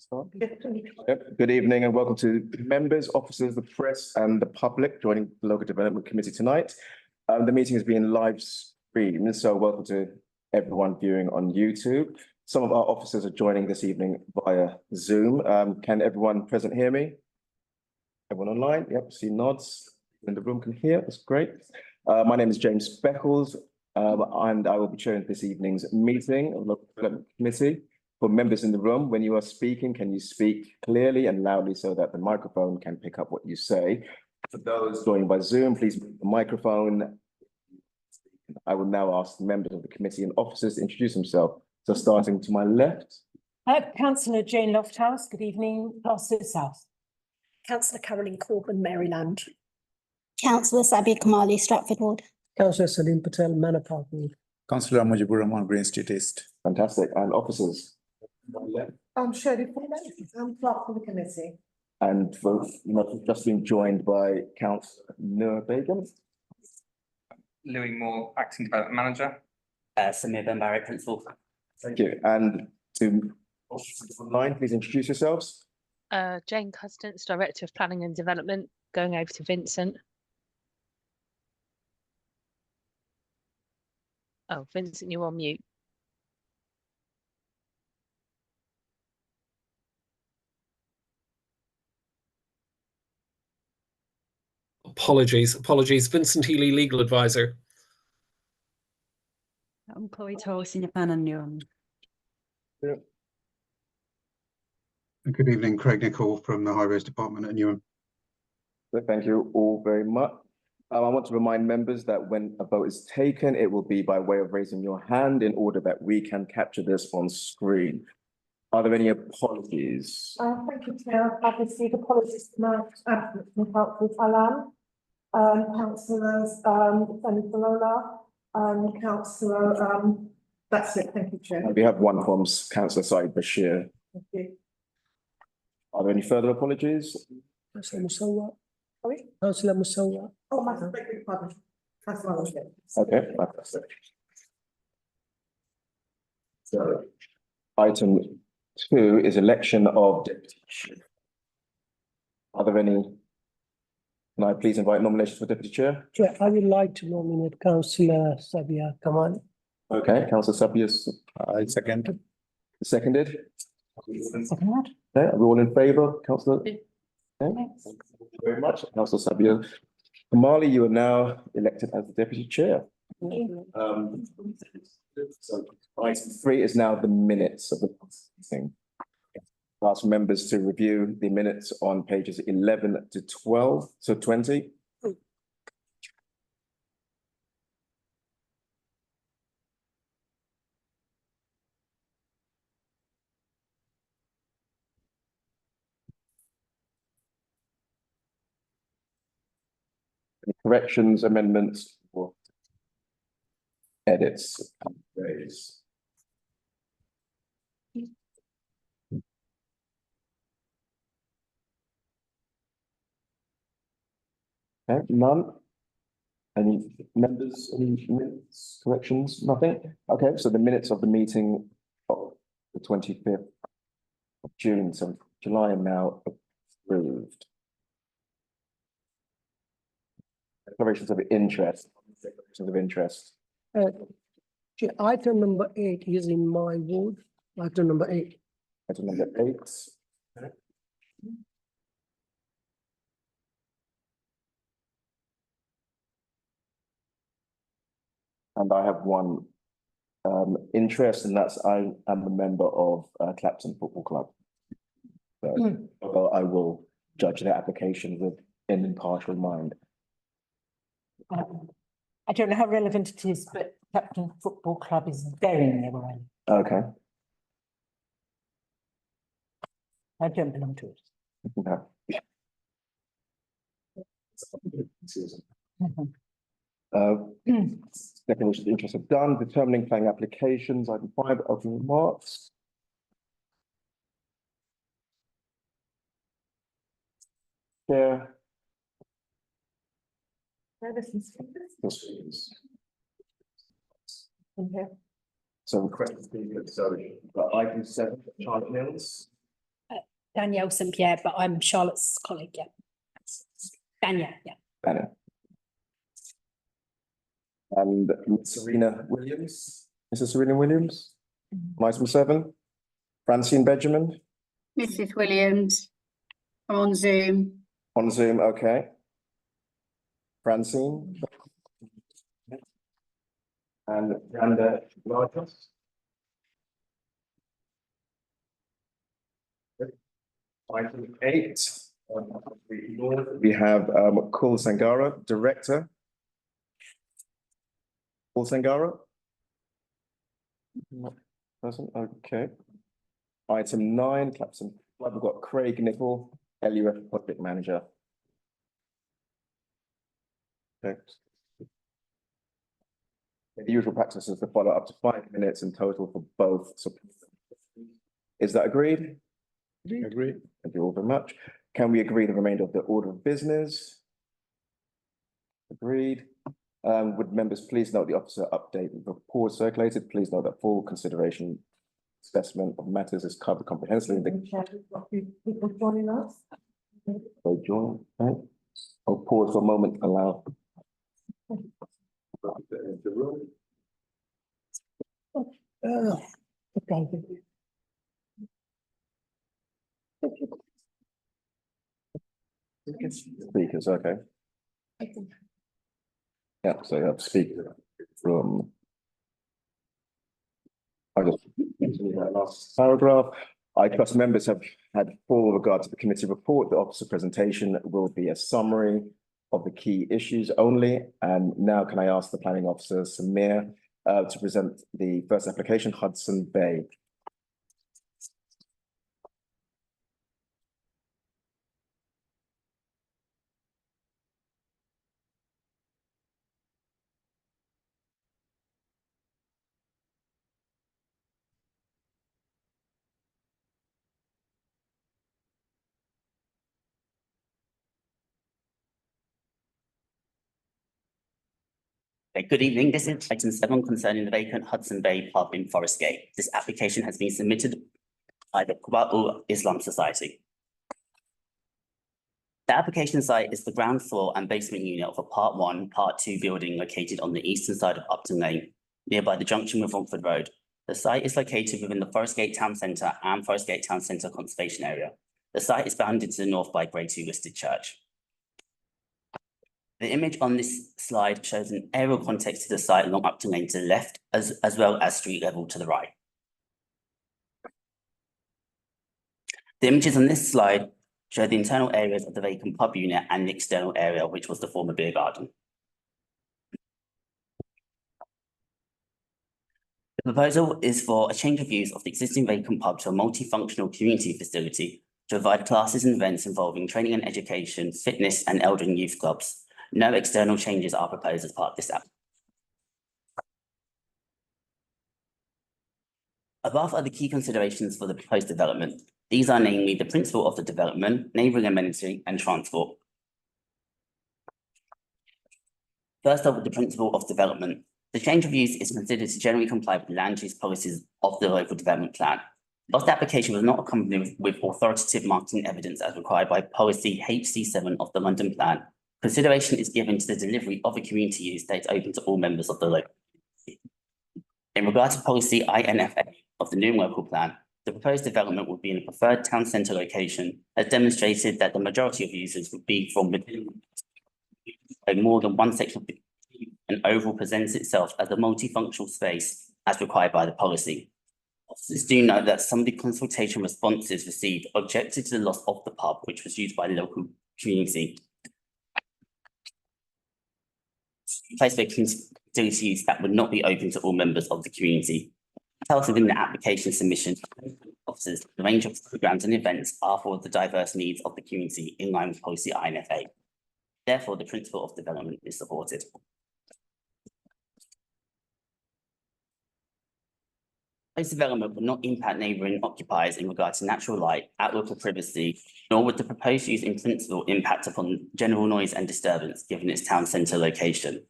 Good evening and welcome to members, officers, the press and the public joining the Local Development Committee tonight. The meeting is being live streamed, so welcome to everyone viewing on YouTube. Some of our officers are joining this evening via Zoom. Can everyone present hear me? Everyone online? Yep, see nods in the room can hear. That's great. My name is James Beckles and I will be chairing this evening's meeting of the Local Development Committee. For members in the room, when you are speaking, can you speak clearly and loudly so that the microphone can pick up what you say? For those joining by Zoom, please mute the microphone. I will now ask the members of the committee and officers to introduce themselves. So starting to my left. Councillor Jane Lofthouse, good evening, Gloucester South. Councillor Caroline Corbin, Maryland. Councillor Sabia Kamali, Stratford Ward. Councillor Salim Patel, Manor Park Ward. Councillor Mujibur Rahman, Green Street East. Fantastic. And officers? I'm Shirley Fuller, I'm clerk for the committee. And for, just been joined by Councillor Noor Begum. Louis Moore, Acting Development Manager. Samir Ben Barrett, Principal. Thank you. And to online, please introduce yourselves. Jane Custance, Director of Planning and Development, going over to Vincent. Oh, Vincent, you're on mute. Apologies. Vincent Healy, Legal Advisor. I'm Chloe Toll, Senior Plan and Newham. Yeah. Good evening, Craig Nicol from the Highways Department at Newham. Thank you all very much. I want to remind members that when a vote is taken, it will be by way of raising your hand in order that we can capture this on screen. Are there any apologies? Thank you, Chair. I've received apologies from Councillor Alan, Councillors Fanny Falola, Councillor, that's it, thank you, Chair. We have one from Councillor Saeed Bashir. Thank you. Are there any further apologies? Councillor Musawa. Sorry? Councillor Musawa. Oh, my pardon. Councillor. Okay, fantastic. So, item 2 is election of deputy chair. Are there any? Can I please invite nominations for deputy chair? Chair, I would like to nominate Councillor Sabia Kamali. Okay, Councillor Sabius. I second. Seconded. Second. Okay, are we all in favour, Councillor? Okay. Thank you very much, Councillor Sabia Kamali. You are now elected as the deputy chair. So item 3 is now the minutes of the meeting. Ask members to review the minutes on pages 11 to 12 to 20. Any corrections, amendments, or edits? Okay, none. Any members, any minutes, corrections? Nothing? Okay, so the minutes of the meeting of the 25th of June, so July, are now approved. Declarations of interest. Declarations of interest. Chair, item number 8 is in my ward. Item number 8. Item number 8. And I have one interest, and that's I am a member of Clapton Football Club. So although I will judge their application with an impartial mind. I don't know how relevant it is, but Clapton Football Club is very near where I live. Okay. I don't belong to it. No. Declaration of interest are done. Determining planning applications. Item 5. Opening remarks. Chair. So request to speak, so item 7, Charlotte Mills. Danielle St Pierre, but I'm Charlotte's colleague, yeah. Danielle, yeah. Anna. And Serena Williams, Mrs. Serena Williams, item 7. Francine Benjamin, Mrs. Williams, I'm on Zoom. on Zoom, okay. Francine. And Randa Rogers. Item 8. We have Kul Sangara, Director. Kul Sangara? Not present, okay. Item 9, Captain, we've got Craig Nicol, LUF Project Manager. Okay. The usual practice is to follow up to 5 minutes in total for both. Is that agreed? Agree. Thank you all very much. Can we agree the remainder of the order of business? Agreed. Would members please note the officer update report circulated? Please note that full consideration assessment of matters is covered comprehensively in the. Chair, we've got people joining us. They join, right? I'll pause for a moment, allow. The room. Okay. Speakers, okay. Yeah, so you have speaker from. I just continue that last paragraph. I trust members have had full regard to the committee report. The officer presentation will be a summary of the key issues only. And now can I ask the planning officer, Samir, to present the first application, Hudson Bay. Good evening. This is item 7 concerning the vacant Hudson Bay pub in Forest Gate. This application has been submitted by the Quwwat Islam Society. The application site is the ground floor and basement unit of a Part 1, Part 2 building located on the eastern side of Upton Lane, nearby the junction with Romford Road. The site is located within the Forest Gate Town Centre and Forest Gate Town Centre Conservation Area. The site is bounded to the north by Grade 2 listed church. The image on this slide shows an aerial context to the site along Upton Lane to the left, as well as street level to the right. The images on this slide show the internal areas of the vacant pub unit and the external area, which was the former beer garden. The proposal is for a change of use of the existing vacant pub to a multifunctional community facility to provide classes and events involving training and education, fitness and elder and youth clubs. No external changes are proposed as part of this app. Above are the key considerations for the proposed development. These are namely the principle of the development, neighbouring amenity and transport. First up, the principle of development. The change of use is considered to generally comply with the land use policies of the local development plan. Whilst the application was not accompanied with authoritative marketing evidence as required by policy HC7 of the London Plan, consideration is given to the delivery of a community use that is open to all members of the local community. In regard to policy INFA of the new local plan, the proposed development would be in a preferred town centre location, as demonstrated that the majority of users would be from within more than one section of the community, and overall presents itself as a multifunctional space as required by the policy. Officers do note that some of the consultation responses received objected to the loss of the pub, which was used by the local community. Place for facility use that would not be open to all members of the community. Details within the application submission officers, the range of programs and events are for the diverse needs of the community in line with policy INFA. Therefore, the principle of development is supported. This development would not impact neighbouring occupiers in regard to natural light, outlook or privacy, nor would the proposed use in principle impact upon general noise and disturbance given its town centre location.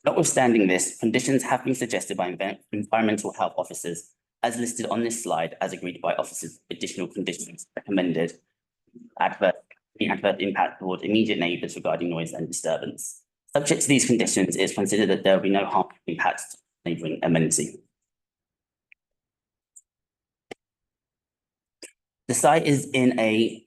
Notwithstanding this, conditions have been suggested by environmental health officers as listed on this slide as agreed by officers. Additional conditions recommended the adverse impact toward immediate neighbours regarding noise and disturbance. Subject to these conditions, it is considered that there will be no harmful impact to neighbouring amenity. The site is in a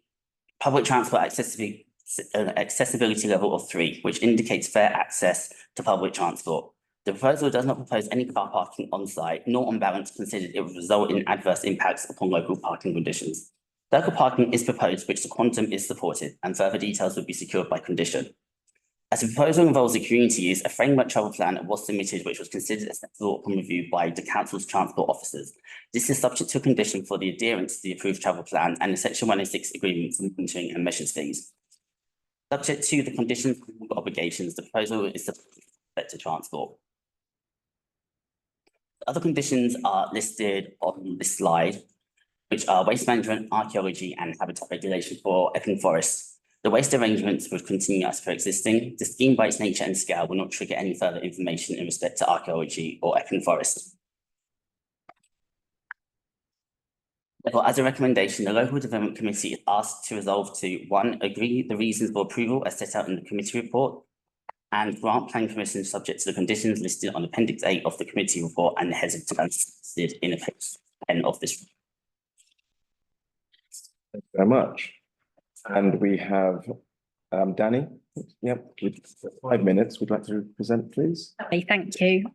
public transport accessibility level of 3, which indicates fair access to public transport. The proposal does not propose any car parking on site, nor on balance considered it would result in adverse impacts upon local parking conditions. Local parking is proposed, which the quantum is supported, and further details would be secured by condition. As the proposal involves a community use, a framework travel plan was submitted, which was considered acceptable upon review by the council's transport officers. This is subject to a condition for the adherence to the approved travel plan and the Section 106 agreement for monitoring and measures fees. Subject to the conditions and obligations, the proposal is subject to transport. Other conditions are listed on this slide, which are waste management, archaeology, and habitat regulation for Epping Forest. The waste arrangements would continue as per existing. The scheme by its nature and scale will not trigger any further information in respect to archaeology or Epping Forest. Therefore, as a recommendation, the Local Development Committee is asked to resolve to 1, agree the reasons for approval as set out in the committee report, and grant planning permission subject to the conditions listed on Appendix 8 of the committee report and the heads of terms listed in Appendix 10 of this. Thank you very much. And we have Danny. Yep, with 5 minutes, would like to present, please. Okay, thank you.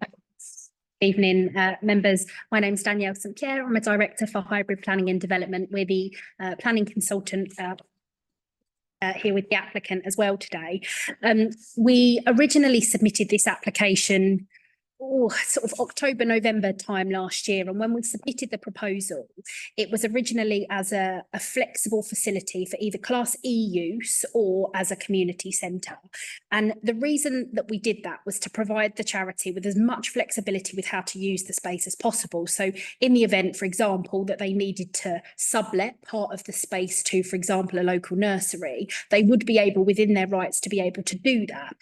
Evening, members. My name is Danielle St Pierre. I'm a director for hybrid planning and development. We're the planning consultant here with the applicant as well today. We originally submitted this application sort of October, November time last year. And when we submitted the proposal, it was originally as a flexible facility for either Class E use or as a community centre. And the reason that we did that was to provide the charity with as much flexibility with how to use the space as possible. So in the event, for example, that they needed to sublet part of the space to, for example, a local nursery, they would be able, within their rights, to be able to do that.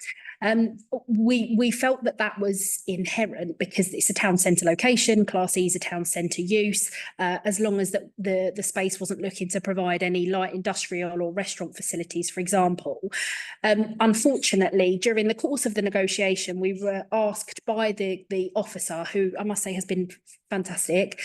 We felt that that was inherent because it's a town centre location, Class E is a town centre use, as long as the space wasn't looking to provide any light industrial or restaurant facilities, for example. Unfortunately, during the course of the negotiation, we were asked by the officer, who I must say has been fantastic,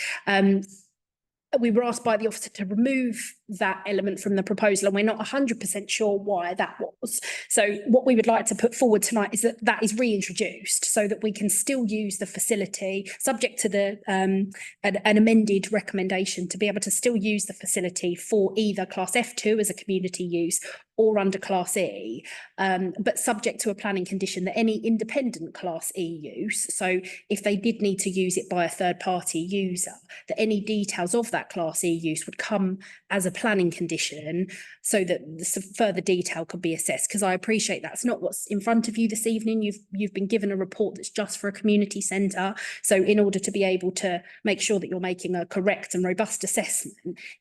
we were asked by the officer to remove that element from the proposal, and we're not 100% sure why that was. So what we would like to put forward tonight is that that is reintroduced so that we can still use the facility, subject to the an amended recommendation, to be able to still use the facility for either Class F2 as a community use or under Class E, but subject to a planning condition that any independent Class E use, so if they did need to use it by a third party user, that any details of that Class E use would come as a planning condition so that some further detail could be assessed. Because I appreciate that's not what's in front of you this evening. You've been given a report that's just for a community centre. So in order to be able to make sure that you're making a correct and robust assessment,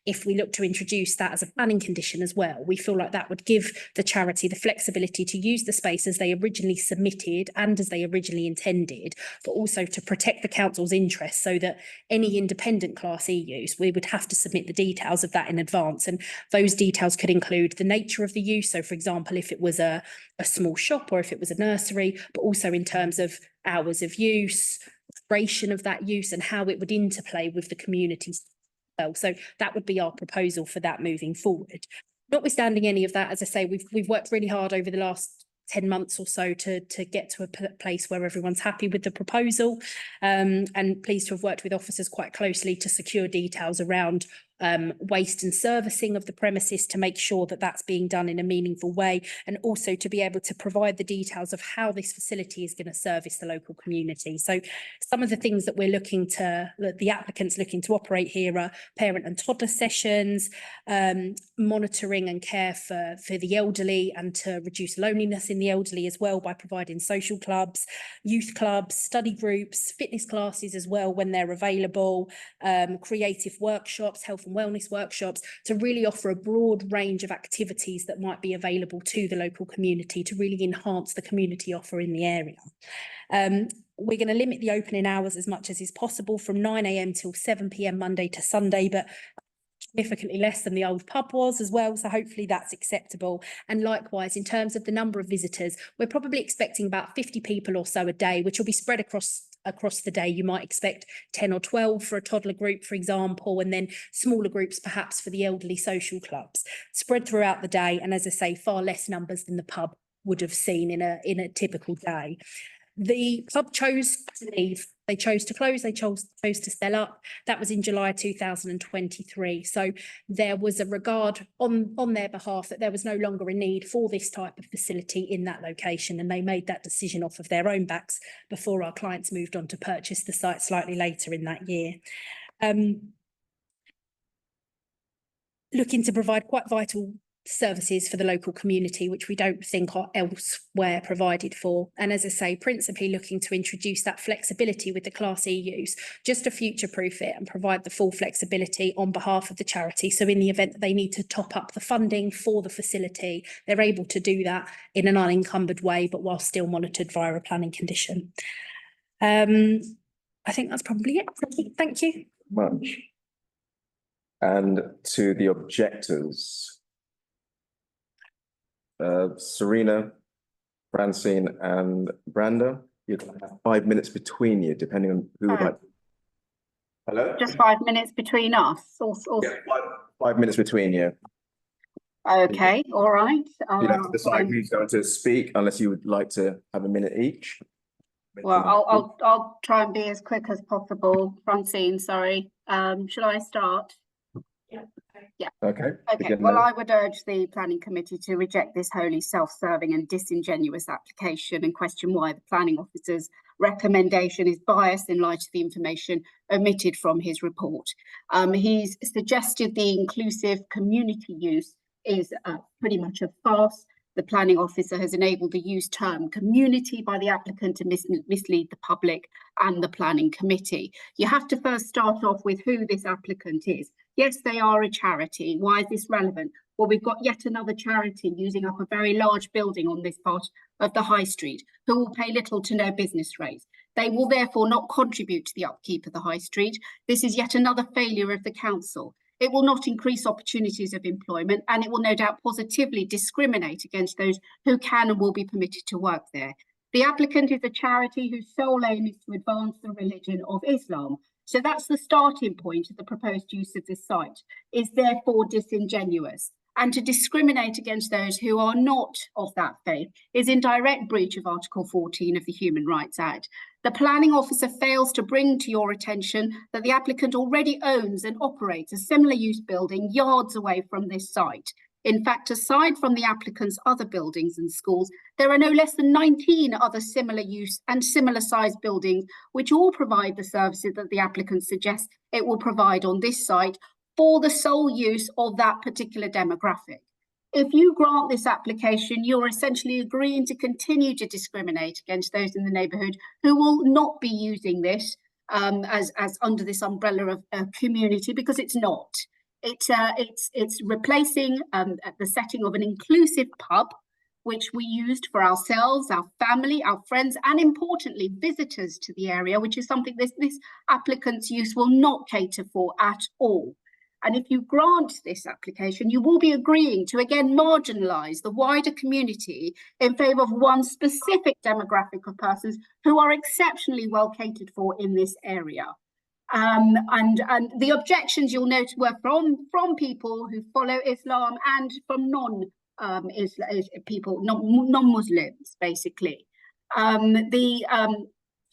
if we look to introduce that as a planning condition as well, we feel like that would give the charity the flexibility to use the space as they originally submitted and as they originally intended, but also to protect the council's interests so that any independent Class E use, we would have to submit the details of that in advance. And those details could include the nature of the use. So for example, if it was a small shop or if it was a nursery, but also in terms of hours of use, duration of that use and how it would interplay with the community. Well, so that would be our proposal for that moving forward. Notwithstanding any of that, as I say, we've worked really hard over the last 10 months or so to get to a place where everyone's happy with the proposal, and pleased to have worked with officers quite closely to secure details around waste and servicing of the premises to make sure that that's being done in a meaningful way, and also to be able to provide the details of how this facility is going to service the local community. So some of the things that we're looking to, that the applicant's looking to operate here, are parent and toddler sessions, monitoring and care for the elderly, and to reduce loneliness in the elderly as well by providing social clubs, youth clubs, study groups, fitness classes as well when they're available, creative workshops, health and wellness workshops, to really offer a broad range of activities that might be available to the local community to really enhance the community offer in the area. We're going to limit the opening hours as much as is possible from 9 AM till 7 PM Monday to Sunday, but significantly less than the old pub was as well, so hopefully that's acceptable. And likewise, in terms of the number of visitors, we're probably expecting about 50 people or so a day, which will be spread across the day. You might expect 10 or 12 for a toddler group, for example, and then smaller groups perhaps for the elderly social clubs, spread throughout the day. And as I say, far less numbers than the pub would have seen in a typical day. The pub chose to leave. They chose to close. They chose to sell up. That was in July 2023. So there was a regard on their behalf that there was no longer a need for this type of facility in that location, and they made that decision off of their own backs before our clients moved on to purchase the site slightly later in that year. Looking to provide quite vital services for the local community, which we don't think are elsewhere provided for. And as I say, principally looking to introduce that flexibility with the Class E use, just to future-proof it and provide the full flexibility on behalf of the charity. So in the event that they need to top up the funding for the facility, they're able to do that in an unencumbered way, but while still monitored via a planning condition. I think that's probably it. Thank you. Much. And to the objectors, Serena, Francine and Branda, you'd have 5 minutes between you, depending on who would like. Hello? Just 5 minutes between us. Yeah, 5 minutes between you. Okay, all right. You'd have to decide who's going to speak, unless you would like to have a minute each. Well, I'll try and be as quick as possible. Francine, sorry. Should I start? Yeah. Okay. Okay. Well, I would urge the planning committee to reject this wholly self-serving and disingenuous application and question why the planning officer's recommendation is biased in light of the information omitted from his report. He's suggested the inclusive community use is pretty much a farce. The planning officer has enabled the use term community by the applicant to mislead the public and the planning committee. You have to first start off with who this applicant is. Yes, they are a charity. Why is this relevant? Well, we've got yet another charity using up a very large building on this part of the high street who will pay little to no business rates. They will therefore not contribute to the upkeep of the high street. This is yet another failure of the council. It will not increase opportunities of employment, and it will no doubt positively discriminate against those who can and will be permitted to work there. The applicant is a charity whose sole aim is to advance the religion of Islam. So that's the starting point of the proposed use of this site, is therefore disingenuous. And to discriminate against those who are not of that faith is in direct breach of Article 14 of the Human Rights Act. The planning officer fails to bring to your attention that the applicant already owns and operates a similar use building yards away from this site. In fact, aside from the applicant's other buildings and schools, there are no less than 19 other similar use and similar sized buildings, which all provide the services that the applicant suggests it will provide on this site for the sole use of that particular demographic. If you grant this application, you're essentially agreeing to continue to discriminate against those in the neighbourhood who will not be using this as under this umbrella of community, because it's not. It's replacing the setting of an inclusive pub, which we used for ourselves, our family, our friends, and importantly, visitors to the area, which is something this applicant's use will not cater for at all. And if you grant this application, you will be agreeing to again marginalise the wider community in favour of one specific demographic of persons who are exceptionally well catered for in this area. And the objections you'll note were from people who follow Islam and from non-Muslims, basically. The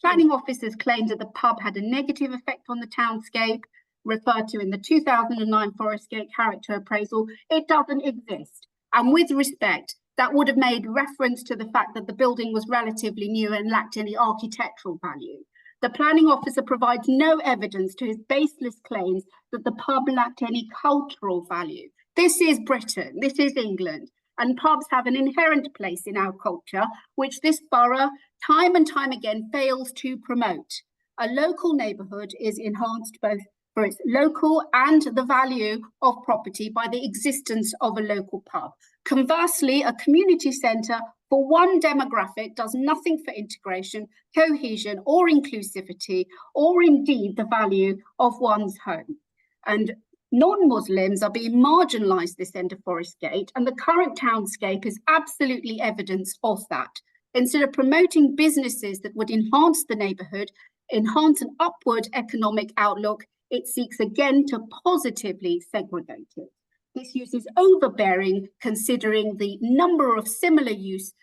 planning officers claimed that the pub had a negative effect on the townscape, referred to in the 2009 Forest Gate character appraisal. It doesn't exist. And with respect, that would have made reference to the fact that the building was relatively new and lacked any architectural value. The planning officer provides no evidence to his baseless claims that the pub lacked any cultural value. This is Britain, this is England, and pubs have an inherent place in our culture, which this borough time and time again fails to promote. A local neighbourhood is enhanced both for its local and the value of property by the existence of a local pub. Conversely, a community centre for one demographic does nothing for integration, cohesion or inclusivity, or indeed the value of one's home. And Non-Muslims are being marginalised this end of Forest Gate, and the current townscape is absolutely evidence of that. Instead of promoting businesses that would enhance the neighbourhood, enhance an upward economic outlook, it seeks again to positively segregate it. This use is overbearing considering the number of similar use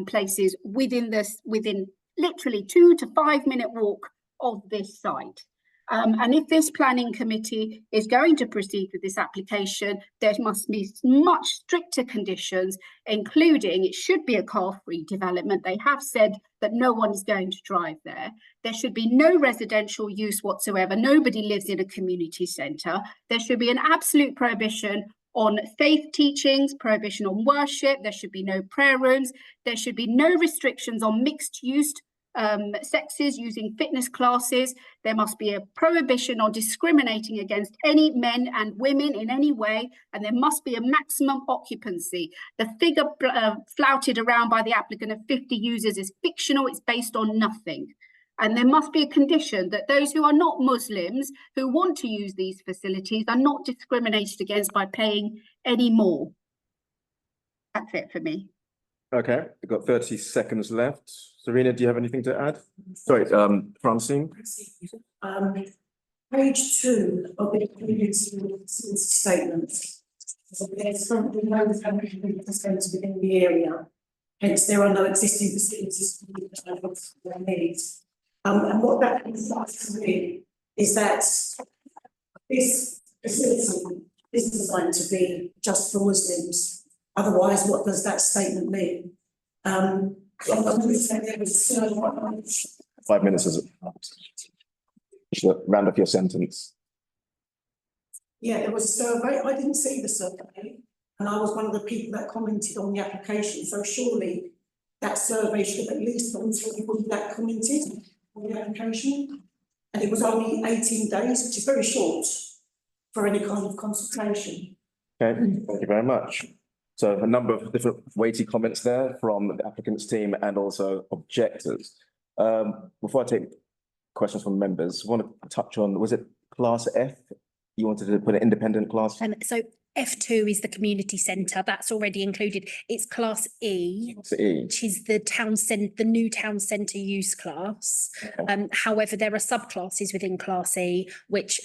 places within literally 2 to 5 minute walk of this site. And if this planning committee is going to proceed with this application, there must be much stricter conditions, including it should be a car-free development. They have said that no one is going to drive there. There should be no residential use whatsoever. Nobody lives in a community centre. There should be an absolute prohibition on faith teachings, prohibition on worship. There should be no prayer rooms. There should be no restrictions on mixed use sexes using fitness classes. There must be a prohibition on discriminating against any men and women in any way, and there must be a maximum occupancy. The figure flouted around by the applicant of 50 users is fictional. It's based on nothing. And there must be a condition that those who are not Muslims who want to use these facilities are not discriminated against by paying any more. That's it for me. Okay, we've got 30 seconds left. Serena, do you have anything to add? Sorry, Francine? Page 2 of the community statement. There's currently no family facilities within the area. Hence, there are no existing facilities for their needs. And what that implies to me is that this facility is designed to be just for Muslims. Otherwise, what does that statement mean? 5 minutes is it? You should round off your sentence. Yeah, there was a survey. I didn't see the survey, and I was one of the people that commented on the application. So surely that survey should have at least gone to everybody that commented on the application. And it was only 18 days, which is very short for any kind of consultation. Okay, thank you very much. So a number of different weighty comments there from the applicant's team and also objectors. Before I take questions from members, I want to touch on, was it class F? You wanted to put an independent class? So F2 is the community centre, that's already included. It's class E, which is the new town centre use class. Okay. However, there are subclasses within class E, which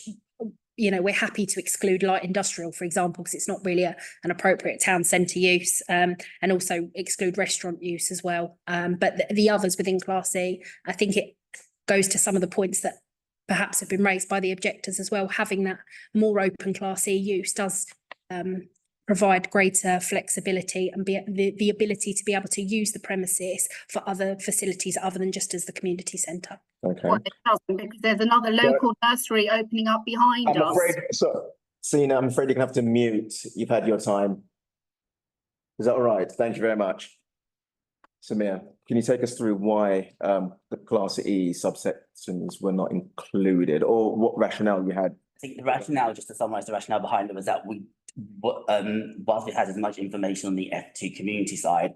we're happy to exclude light industrial, for example, because it's not really an appropriate town centre use, and also exclude restaurant use as well. But the others within Class E, I think it goes to some of the points that perhaps have been raised by the objectors as well. Having that more open Class E use does provide greater flexibility and the ability to be able to use the premises for other facilities other than just as the community centre. Okay. Well, it doesn't, because there's another local nursery opening up behind us. Sina, I'm afraid you're gonna have to mute. You've had your time. Is that all right? Thank you very much. Samir, can you take us through why the Class E subsections were not included, or what rationale you had? I think the rationale, just to summarise the rationale behind it, was that whilst it has as much information on the F2 community side,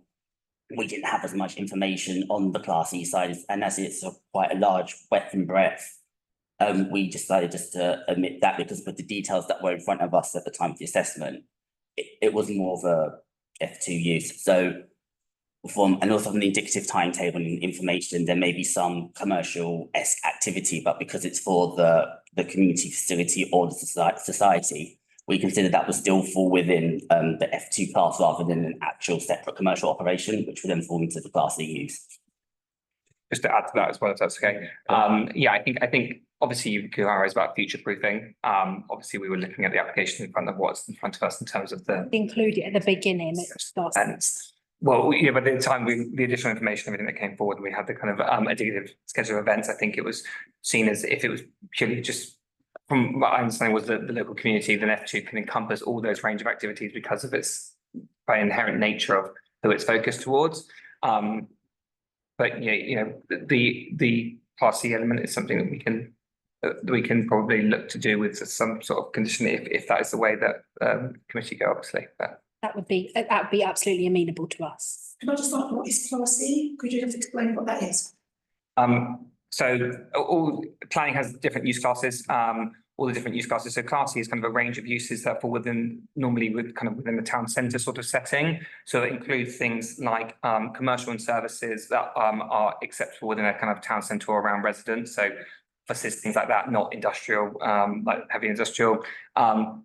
we didn't have as much information on the Class E side, and as it's quite a large breadth and breadth, we decided just to omit that, because with the details that were in front of us at the time of the assessment, it was more of a F2 use. So and also from the indicative timetable and information, there may be some commercial-esque activity, but because it's for the community facility or the society, we consider that would still fall within the F2 class rather than an actual separate commercial operation, which would then fall into the Class E use. Just to add to that as well, if that's okay. Yeah, I think obviously you could arise about future proofing. Obviously we were looking at the application in front of what's in front of us in terms of the Include it at the beginning. Well, yeah, but at the time, the additional information, everything that came forward, we had the kind of indicative schedule of events. I think it was seen as if it was purely just, from what I understand, was the local community, then F2 can encompass all those range of activities because of its by inherent nature of who it's focused towards. But the Class C element is something that we can probably look to do with some sort of condition if that is the way that committee go, obviously. But that would be absolutely amenable to us. Can I just ask, what is Class E? Could you just explain what that is? So all planning has different use classes. all the different use classes. So class C is kind of a range of uses that fall normally within the town centre sort of setting. So it includes things like commercial and services that are acceptable within a kind of town centre or around residents. So versus things like that, not industrial, like heavy industrial.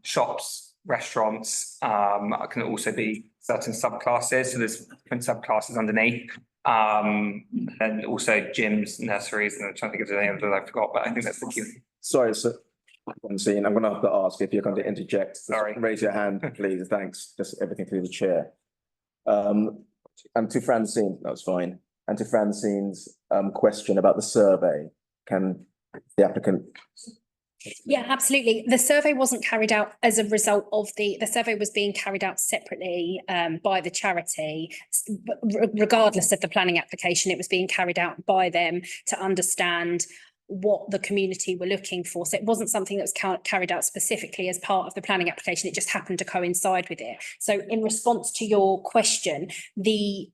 Shops, restaurants can also be certain subclasses. So there's different subclasses underneath. And also gyms, nurseries, and I'm trying to think of the name that I forgot, but I think that's the key. Sorry, sir. I'm seeing, I'm gonna have to ask if you're going to interject. Just Sorry. Raise your hand, please. Thanks. Just everything through the chair. And to Francine, that's fine. And to Francine's question about the survey, can the applicant? Yeah, absolutely. The survey wasn't carried out as a result of the survey was being carried out separately by the charity. But regardless of the planning application, it was being carried out by them to understand what the community were looking for. So it wasn't something that was carried out specifically as part of the planning application. It just happened to coincide with it. So in response to your question, the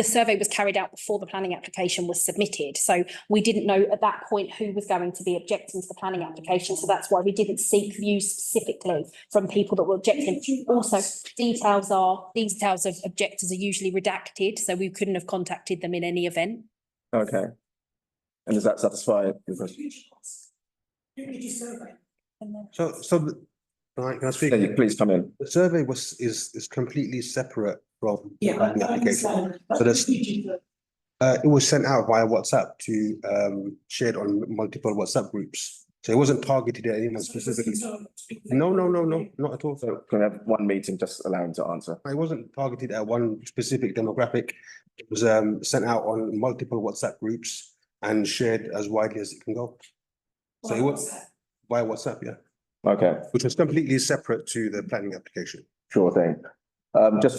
survey was carried out before the planning application was submitted. So we didn't know at that point who was going to be objecting to the planning application. So that's why we didn't seek views specifically from people that were objecting. Also, details of objectors are usually redacted, so we couldn't have contacted them in any event. Okay. And does that satisfy your question? Can I speak? Yeah, you please come in. The survey is completely separate from the Yeah, planning I application. understand. So there's, it was sent out via WhatsApp to shared on multiple WhatsApp groups. So it wasn't targeted at anyone specifically. No, not at all. So can we have one meeting, just allow him to answer? It wasn't targeted at one specific demographic. It was sent out on multiple WhatsApp groups and shared as widely as it can go. So it was via WhatsApp, yeah. Okay, Which was completely separate to the planning application. sure thing. Just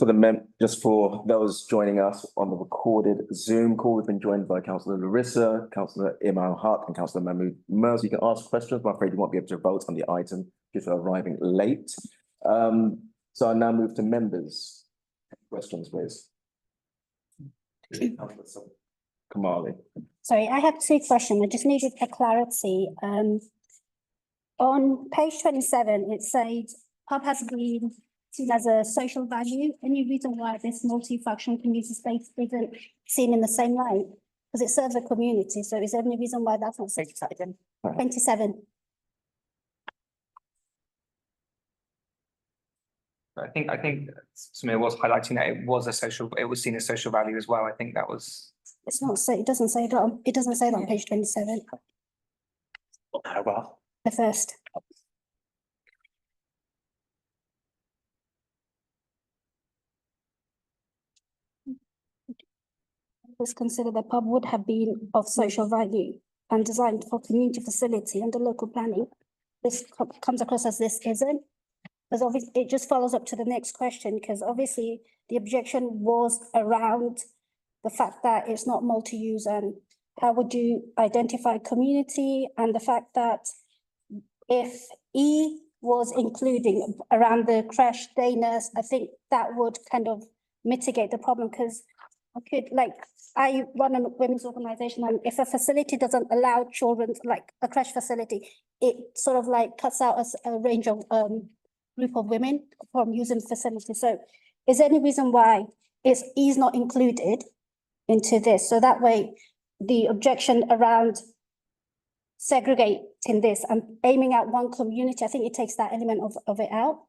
for those joining us on the recorded Zoom call, we've been joined by Councillor Larissa, Councillor Imam Haq, and Councillor Mahmood Merz. You can ask questions, but I'm afraid you won't be able to vote on the item due to arriving late. So I now move to members. Questions, please. Kamali. Sorry, I have two questions. I just needed a clarity. On page 27, it says pub has been seen as a social value. Any reason why this multi-function community space isn't seen in the same light? Because it serves a community. So is there any reason why that's not certified in 27? I think Samir was highlighting that it was seen as social value as well. I think that was. It's not say, it doesn't say that on page 27. Well. The first. Let's consider the pub would have been of social value and designed for community facility under local planning. This comes across as this isn't. Because obviously it just follows up to the next question, because obviously the objection was around the fact that it's not multi-use, and how would you identify community, and the fact that if E was including around the crash day nurse, I think that would kind of mitigate the problem, because I run a women's organization, and if a facility doesn't allow children, like a crash facility, it sort of like cuts out a range of group of women from using the facility. So is there any reason why E is not included into this? So that way the objection around segregating this and aiming at one community, I think it takes that element of it out.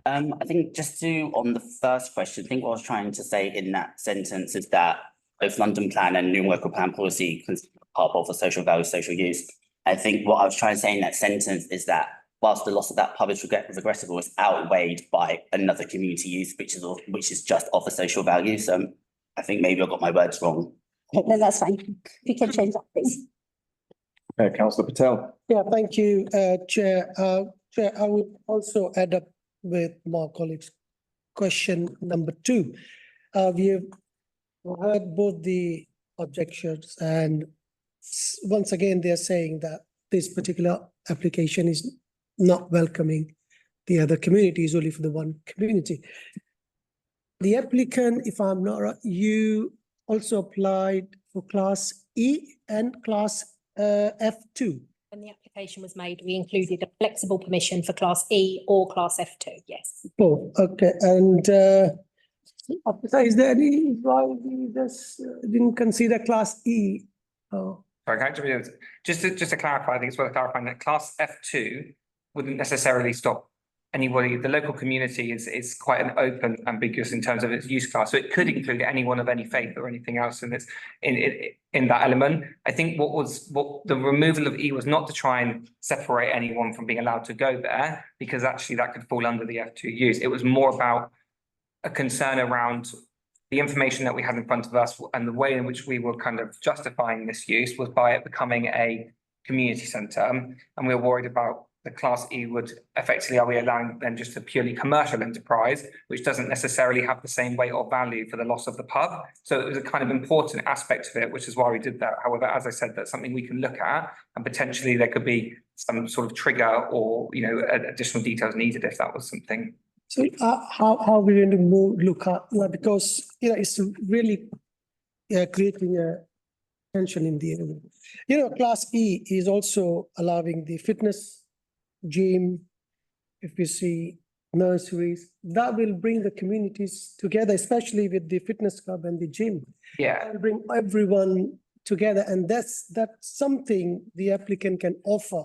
I think just on the first question, I think what I was trying to say in that sentence is that both London Plan and New Local Plan policy consider part of a social value, social use. I think what I was trying to say in that sentence is that whilst the loss of that pub is regressive, is outweighed by another community use, which is just of a social value. So I think maybe I got my words wrong. Okay, then that's fine. We can change that, please. Councillor Patel. Yeah, thank you, Chair. Chair, I would also add up with my colleagues' question number 2. We have heard both the objections, and once again, they're saying that this particular application is not welcoming the other communities, only for the one community. The applicant, if I'm not right, you also applied for class E and class F2. When the application was made, we included a flexible permission for Class E or Class F2, yes. Oh, okay, and officer, is there any why we just didn't consider Class E? Oh, Sorry, can I just to clarify, I think it's worth clarifying that Class F2 wouldn't necessarily stop anybody. The local community is quite an open, ambiguous in terms of its use class, so it could include anyone of any faith or anything else, and it's in that element. I think what the removal of E was not to try and separate anyone from being allowed to go there, because actually that could fall under the F2 use. It was more about a concern around the information that we had in front of us, and the way in which we were kind of justifying this use was by it becoming a community centre, and we were worried about the Class E would effectively, are we allowing then just a purely commercial enterprise, which doesn't necessarily have the same weight or value for the loss of the pub. So it was a kind of important aspect of it, which is why we did that. However, as I said, that's something we can look at, and potentially there could be some sort of trigger or, you know, additional details needed if that was something. so how we going to look at, because, you know, it's really creating a tension in the area. You know, Class E is also allowing the fitness, gym, if we see nurseries, that will bring the communities together, especially with the fitness club and the gym. Yeah. And bring everyone together, and that's something the applicant can offer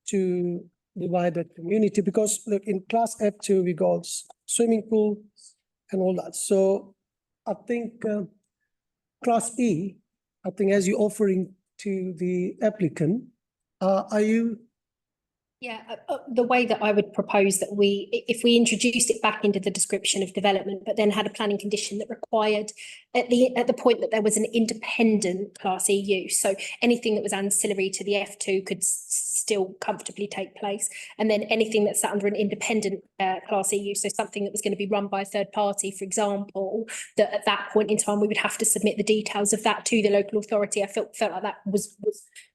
to the wider community, because look, in Class F2, we got swimming pool and all that. So I think Class E, I think as you're offering to the applicant, are you? Yeah, the way that I would propose that if we introduced it back into the description of development, but then had a planning condition that required at the point that there was an independent Class E use, so anything that was ancillary to the F2 could still comfortably take place, and then anything that sat under an independent Class E use, so something that was going to be run by a third party, for example, that at that point in time we would have to submit the details of that to the local authority. I felt like that was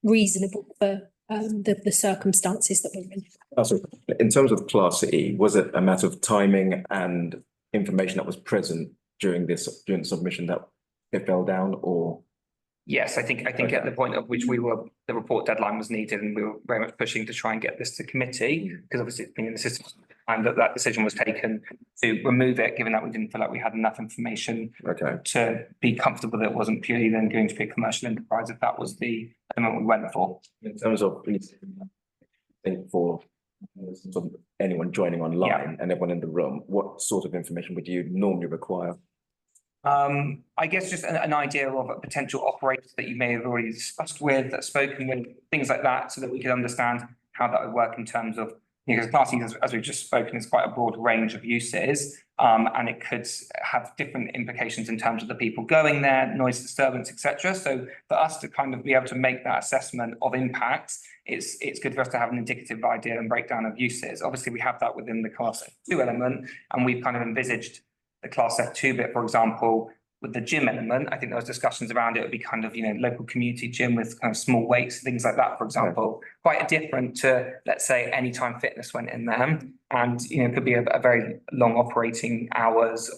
reasonable for the circumstances that we're in. Also, in terms of Class E, was it a matter of timing and information that was present during the submission that it fell down, or? Yes, I think at the point at which the report deadline was needed, and we were very much pushing to try and get this to committee, because obviously it's been in the system and that decision was taken to remove it, given that we didn't feel like we had enough information to be comfortable that it wasn't purely then going to be a commercial enterprise, if that was the element we went for. In terms of, I think for anyone joining online and everyone in the room, what sort of information would you normally require? I guess just an idea of potential operators that you may have already discussed with, spoken with, things like that, so that we could understand how that would work in terms of, because Class E, as we've just spoken, is quite a broad range of uses, and it could have different implications in terms of the people going there, noise disturbance, etc. So for us to kind of be able to make that assessment of impacts, it's good for us to have an indicative idea and breakdown of uses. Obviously, we have that within the Class F2 element, and we've kind of envisaged the Class F2 bit, for example, with the gym element. I think there was discussions around it would be kind of, you know, local community gym with kind of small weights, things like that, for example, quite different to, let's say, Anytime Fitness went in there, and, you know, could be a very long operating hours,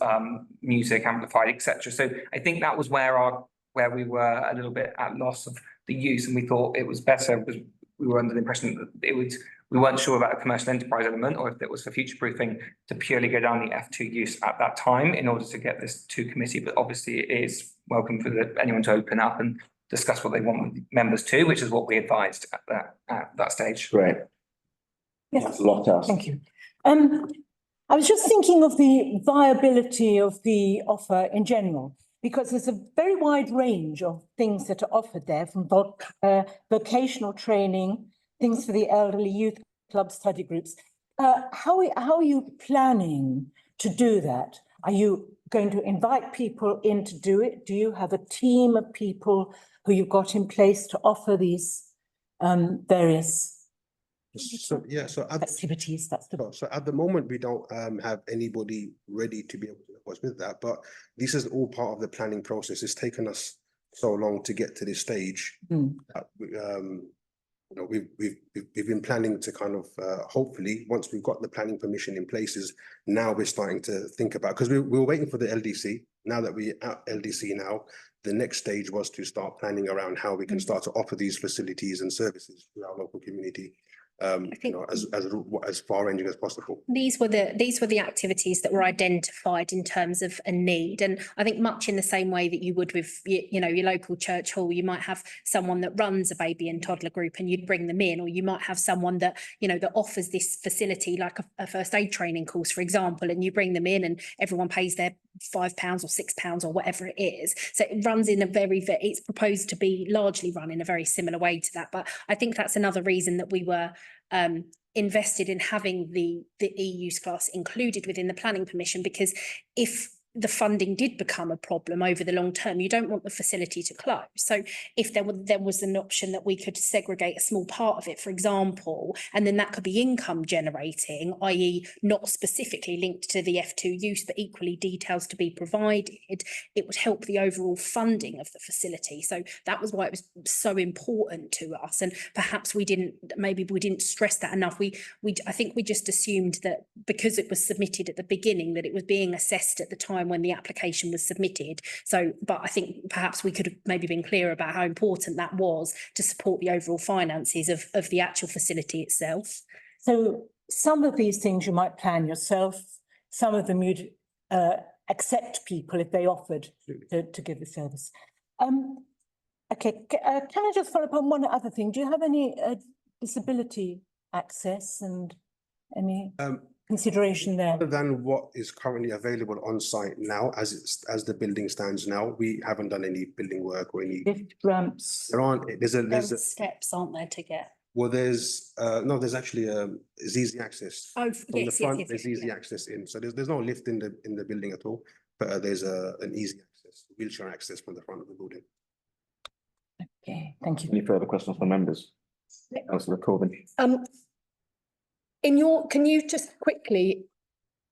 music amplified, etc. So I think that was where we were a little bit at loss of the use, and we thought it was better because we were under the impression that we weren't sure about a commercial enterprise element, or if it was for future proofing, to purely go down the F2 use at that time in order to get this to committee. But obviously it is welcome for anyone to open up and discuss what they want with members too, which is what we advised at that stage. Great. Yes. Thank you. I was just thinking of the viability of the offer in general, because there's a very wide range of things that are offered there, from vocational training, things for the elderly, youth club, study groups. How are you planning to do that? Are you going to invite people in to do it? Do you have a team of people who you've got in place to offer these various activities? So at the moment, we don't have anybody ready to be able to help us with that, but this is all part of the planning process. It's taken us so long to get to this stage. You know, we've been planning to kind of hopefully, once we've got the planning permission in places, now we're starting to think about, because we were waiting for the LDC, now that we're at LDC now, the next stage was to start planning around how we can start to offer these facilities and services to our local community. You know, as far ranging as possible. These were the activities that were identified in terms of a need, and I think much in the same way that you would with you know your local church hall, you might have someone that runs a baby and toddler group, and you'd bring them in, or you might have someone that that offers this facility like a first aid training course, for example, and you bring them in, and everyone pays their £5 or £6 or whatever it is. So it runs in a it's proposed to be largely run in a very similar way to that. But I think that's another reason that we were invested in having the e-use class included within the planning permission, because if the funding did become a problem over the long term, you don't want the facility to close. So if there was an option that we could segregate a small part of it, for example, and then that could be income generating, i.e. not specifically linked to the F2 use, but equally details to be provided, it would help the overall funding of the facility. So that was why it was so important to us. And perhaps maybe we didn't stress that enough. I think we just assumed that because it was submitted at the beginning, that it was being assessed at the time when the application was submitted. So, but I think perhaps we could have maybe been clear about how important that was to support the overall finances of the actual facility itself. So some of these things you might plan yourself, some of them you'd accept people if they offered to give the service. Okay, can I just follow up on one other thing? Do you have any disability access and any consideration there? Other than what is currently available on site now, as the building stands now, we haven't done any building work or any lift ramps. There aren't. There's Steps, aren't there, to get? Well, there's no. There's actually it's easy access. Oh, From the front, there's easy access in. So there's no lift in the building at all. But there's an easy access, wheelchair access from the front of the building. Okay, thank you. Any further questions from members? Councillor Corbyn. Can you just quickly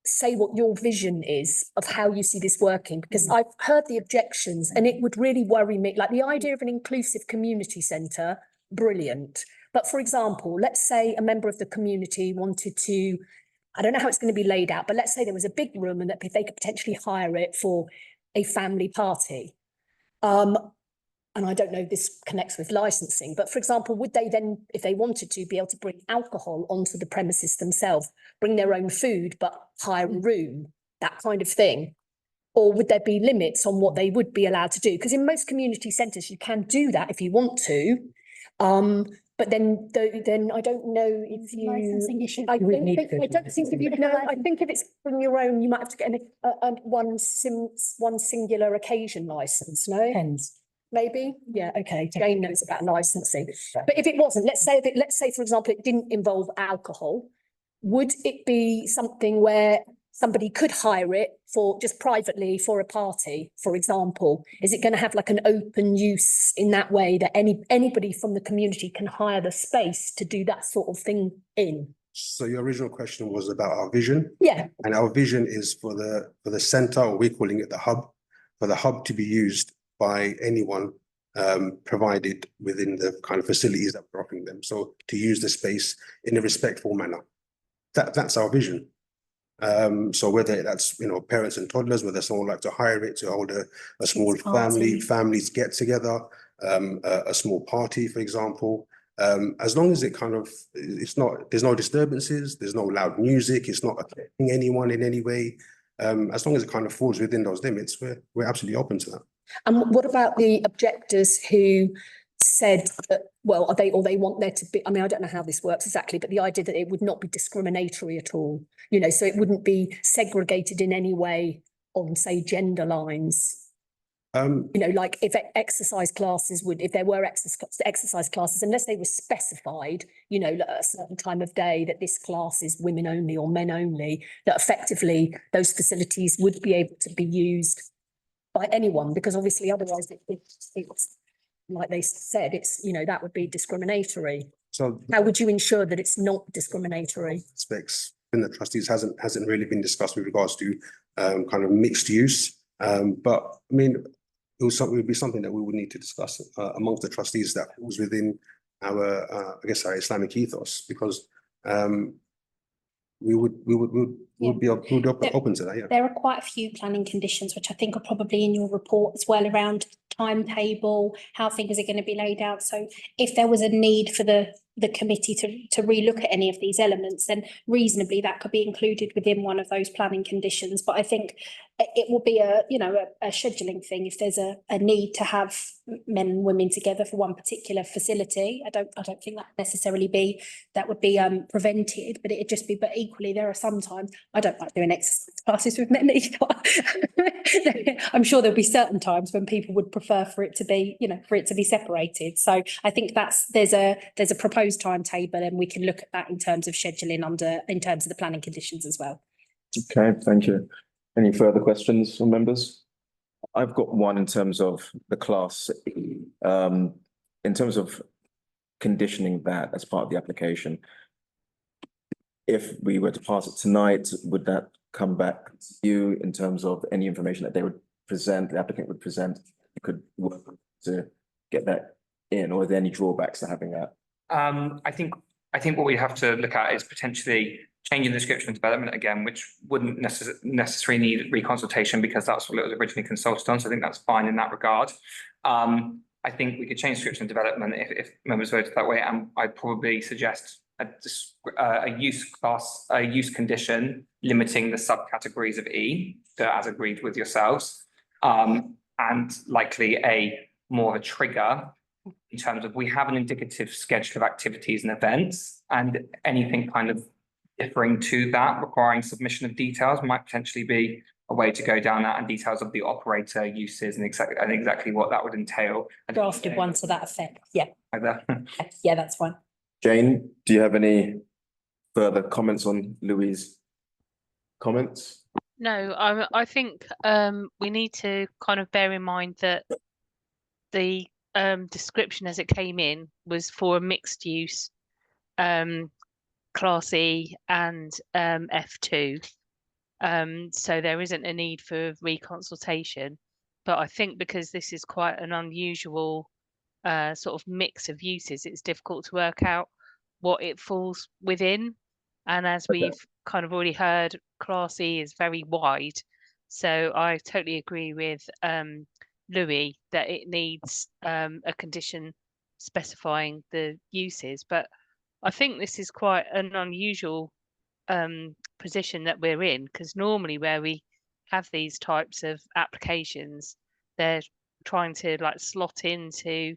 say what your vision is of how you see this working? Because I've heard the objections and it would really worry me, like the idea of an inclusive community centre, brilliant. But for example, let's say a member of the community wanted to, I don't know how it's going to be laid out, but let's say there was a big room and that they could potentially hire it for a family party. And I don't know if this connects with licensing, but for example, would they then, if they wanted to, be able to bring alcohol onto the premises themselves, bring their own food, but hire a room, that kind of thing? Or would there be limits on what they would be allowed to do? Because in most community centres, you can do that if you want to. But then I don't know if you. Licensing issue. I don't think if you know. I think if it's from your own, you might have to get one singular occasion licence. No. Depends. Maybe, yeah, okay. Jane knows about licensing, but if it wasn't, let's say, for example, it didn't involve alcohol, would it be something where somebody could hire it for just privately for a party, for example? Is it going to have like an open use in that way that anybody from the community can hire the space to do that sort of thing in? So your original question was about our vision. Yeah. And our vision is for the centre, or we're calling it the hub, for the hub to be used by anyone provided within the kind of facilities that we're offering them. So to use the space in a respectful manner. That's our vision. So whether that's, parents and toddlers, whether someone would like to hire it to hold a small families get together, a small party, for example, as long as it kind of, there's no disturbances, there's no loud music, it's not affecting anyone in any way. As long as it kind of falls within those limits, we're absolutely open to that. And what about the objectors who said that, well, they want there to be, I mean, I don't know how this works exactly, but the idea that it would not be discriminatory at all, so it wouldn't be segregated in any way on, say, gender lines. Like if exercise classes if there were exercise classes, unless they were specified, at a certain time of day that this class is women only or men only, that effectively those facilities would be able to be used by anyone, because obviously otherwise it's like they said, it's, that would be discriminatory. So how would you ensure that it's not discriminatory? Aspects in the trustees hasn't really been discussed with regards to kind of mixed use. But I mean, it would be something that we would need to discuss amongst the trustees that was within our, our Islamic ethos, because we would be open to that, yeah. There are quite a few planning conditions, which I think are probably in your report as well, around timetable, how things are going to be laid out. So if there was a need for the committee to relook at any of these elements, then reasonably that could be included within one of those planning conditions. But I think it will be a scheduling thing. If there's a need to have men and women together for one particular facility, I don't think that would be prevented, but it'd just be, but equally there are sometimes, I don't like doing exercise classes with men either. I'm sure there'll be certain times when people would prefer for it to be, for it to be separated. So I think there's a proposed timetable, and we can look at that in terms of scheduling in terms of the planning conditions as well. Okay, thank you. Any further questions from members? I've got one in terms of the class, in terms of conditioning that as part of the application. If we were to pass it tonight, would that come back to you in terms of any information that they would present, the applicant would present? You could work to get that in, or are there any drawbacks to having that? I think what we have to look at is potentially changing the description of development again, which wouldn't necessarily need reconsultation because that's what it was originally consulted on. So I think that's fine in that regard. I think we could change description of development if members voted that way, and I'd probably suggest a use condition limiting the subcategories of E as agreed with yourselves, and likely more of a trigger in terms of we have an indicative schedule of activities and events, and anything kind of differing to that requiring submission of details might potentially be a way to go down that, and details of the operator uses and exactly what that would entail. Drafted one to that effect. Yeah. Either. Yeah, that's fine. Jane, do you have any further comments on Louis' comments? No, I think we need to kind of bear in mind that the description as it came in was for a mixed use Class E and F2. So there isn't a need for reconsultation. But I think because this is quite an unusual sort of mix of uses, it's difficult to work out what it falls within. And as we've kind of already heard, Class E is very wide. So I totally agree with Louis that it needs a condition specifying the uses. But I think this is quite an unusual position that we're in, because normally where we have these types of applications, they're trying to like slot into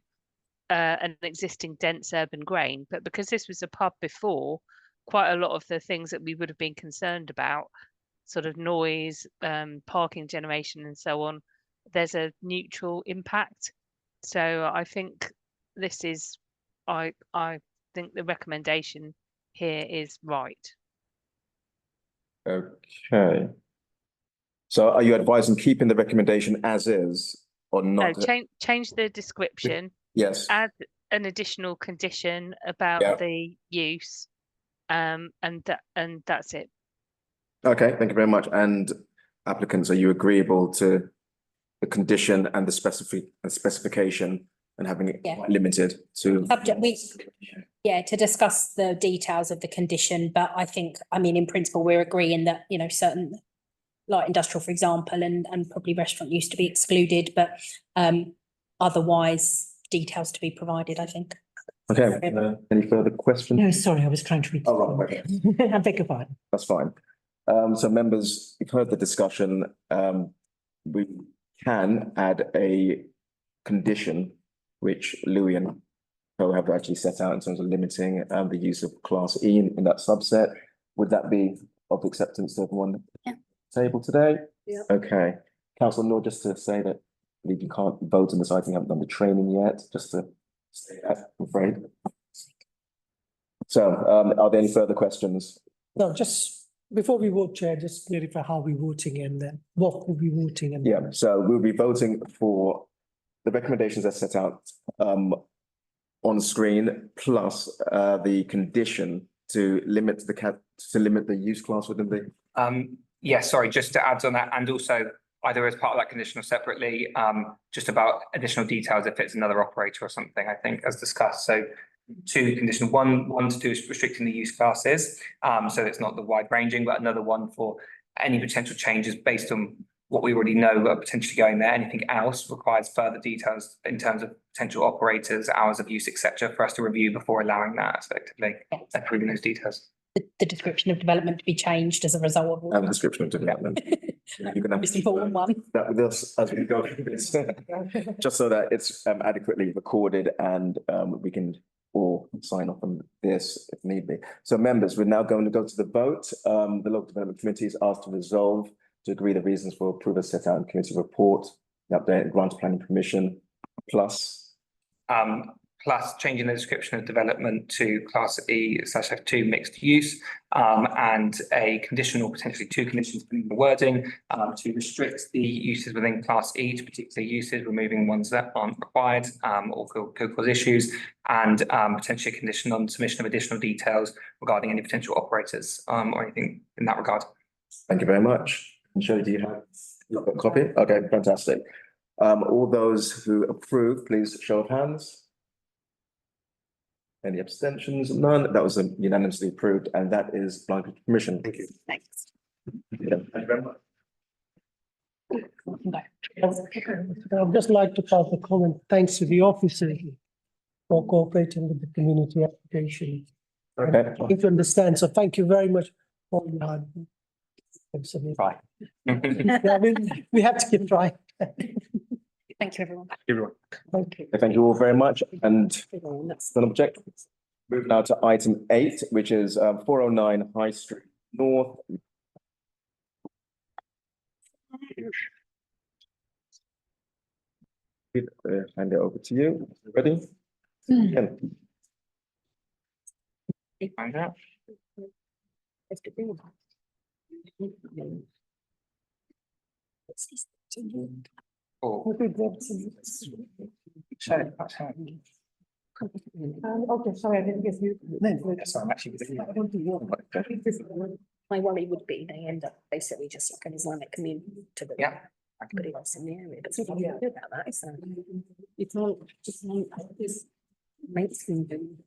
an existing dense urban grain. But because this was a pub before, quite a lot of the things that we would have been concerned about, sort of noise, parking generation and so on, there's a neutral impact. So I think this is, I think the recommendation here is right. Okay. So are you advising keeping the recommendation as is or not? No, change the description. Yes. Add an additional condition about the use, and that's it. Okay, thank you very much. And applicants, are you agreeable to the condition and the specification and having it quite limited to? To discuss the details of the condition, but I think, in principle, we're agreeing that, certain light industrial, for example, and probably restaurant use to be excluded, but otherwise details to be provided, I think. Okay, any further questions? No, sorry, I was trying to read. Oh, right, okay. I beg your pardon. That's fine. So members, you've heard the discussion. We can add a condition which Louis and Co have actually set out in terms of limiting the use of Class E in that subset. Would that be of acceptance to everyone at the table today? Yeah. Okay. Councillor Noor, just to say that you can't vote on this item, you haven't done the training yet, just to say that, I'm afraid. So are there any further questions? No, just before we vote, Chair, just clarify how we're voting and then what we'll be voting. And yeah, so we'll be voting for the recommendations that set out on screen, plus the condition to limit the use class within the. Yes, sorry, just to add on that, and also either as part of that condition or separately, just about additional details if it's another operator or something, I think, as discussed. So two conditions. One to do with restricting the use classes, so it's not the wide ranging, but another one for any potential changes based on what we already know are potentially going there. Anything else requires further details in terms of potential operators, hours of use, etc., for us to review before allowing that, effectively approving those details. The description of development to be changed as a result of. Description of development. You can have Most important one. that with us as we go through this, just so that it's adequately recorded and we can all sign off on this if need be. So members, we're now going to go to the vote. The local development committee is asked to resolve to agree the reasons for approval set out in committee report, the update and grant planning permission, plus changing the description of development to class E/F2 mixed use, and a conditional, potentially two conditions in the wording, to restrict the uses within class E to particular uses, removing ones that aren't required, or could cause issues, and potentially a condition on submission of additional details regarding any potential operators, or anything in that regard. Thank you very much. And Shirley, do you have a copy? Okay, fantastic. All those who approve, please show of hands. Any abstentions? None. That was unanimously approved, and that is blanket permission. Thank you. Thanks. Yeah, thank you very much. I'd just like to pass a comment. Thanks to the officer for cooperating with the community application. Okay. I need to understand. So thank you very much for your hard work. Right. Yeah, we have to keep trying. Thank you, everyone. Thank you. Thank you all very much, and none object. Move now to item 8, which is 409 High Street North. Hand it over to you. Ready? Ken. Find out. Oh. Okay, sorry, I didn't get you. Sorry, I'm actually. My worry would be they end up basically just like an Islamic community to the. Yeah. Everybody else in the area, but something you can do about that, is that you can't just this mainstream do.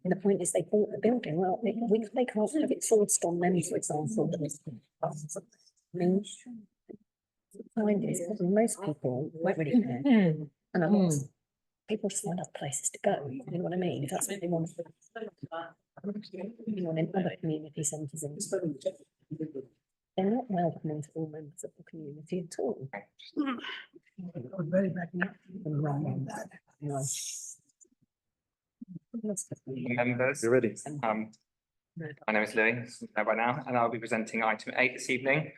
And the point is they bought the building, well, they can't have it forced on them, for example. I mean, find is most people won't really care. And a lot of people just find other places to go, you know what I mean? If that's what they want. You know, in other community centres in they're not welcoming to all members of the community at all. Very bad. Wrong on that. Members. You're ready. My name is Louis, by now, and I'll be presenting item 8 this evening.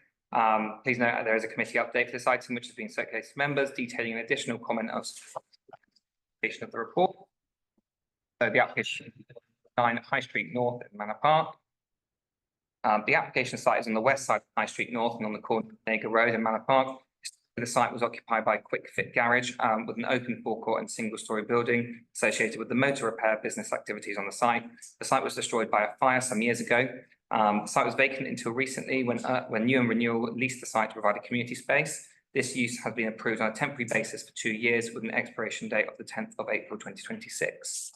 Please note there is a committee update for this item, which has been circulated to members, detailing an additional comment of the report. So the application 9 High Street North at Manor Park. The application site is on the west side of High Street North and on the corner of Nager Road in Manor Park. The site was occupied by a quick fit garage with an open forecourt and single-storey building associated with the motor repair business activities on the site. The site was destroyed by a fire some years ago. The site was vacant until recently when New and Renewal leased the site to provide a community space. This use has been approved on a temporary basis for 2 years with an expiration date of the 10th of April 2026.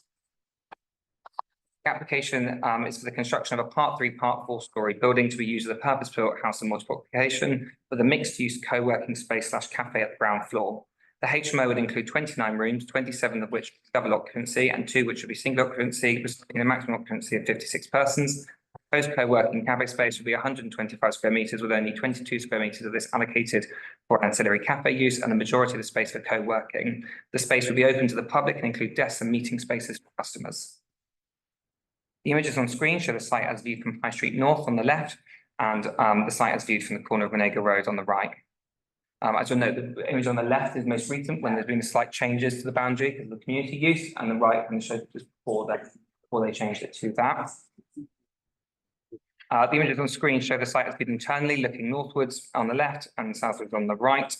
The application is for the construction of a Part 3, Part 4-storey building to be used as a purpose-built house of multiple occupation with a mixed-use co-working space / cafe at the ground floor. The HMO would include 29 rooms, 27 of which double occupancy and 2 which would be single occupancy, resulting in a maximum occupancy of 56 persons. Proposed co-working cafe space would be 125 square metres with only 22 square metres of this allocated for ancillary cafe use and the majority of the space for co-working. The space would be open to the public and include desks and meeting spaces for customers. The images on screen show the site as viewed from High Street North on the left and the site as viewed from the corner of Renaga Road on the right. As you'll note, the image on the left is most recent when there's been slight changes to the boundary because of the community use, and the right kind of shows just before they changed it to that. The images on screen show the site as viewed internally, looking northwards on the left and southwards on the right.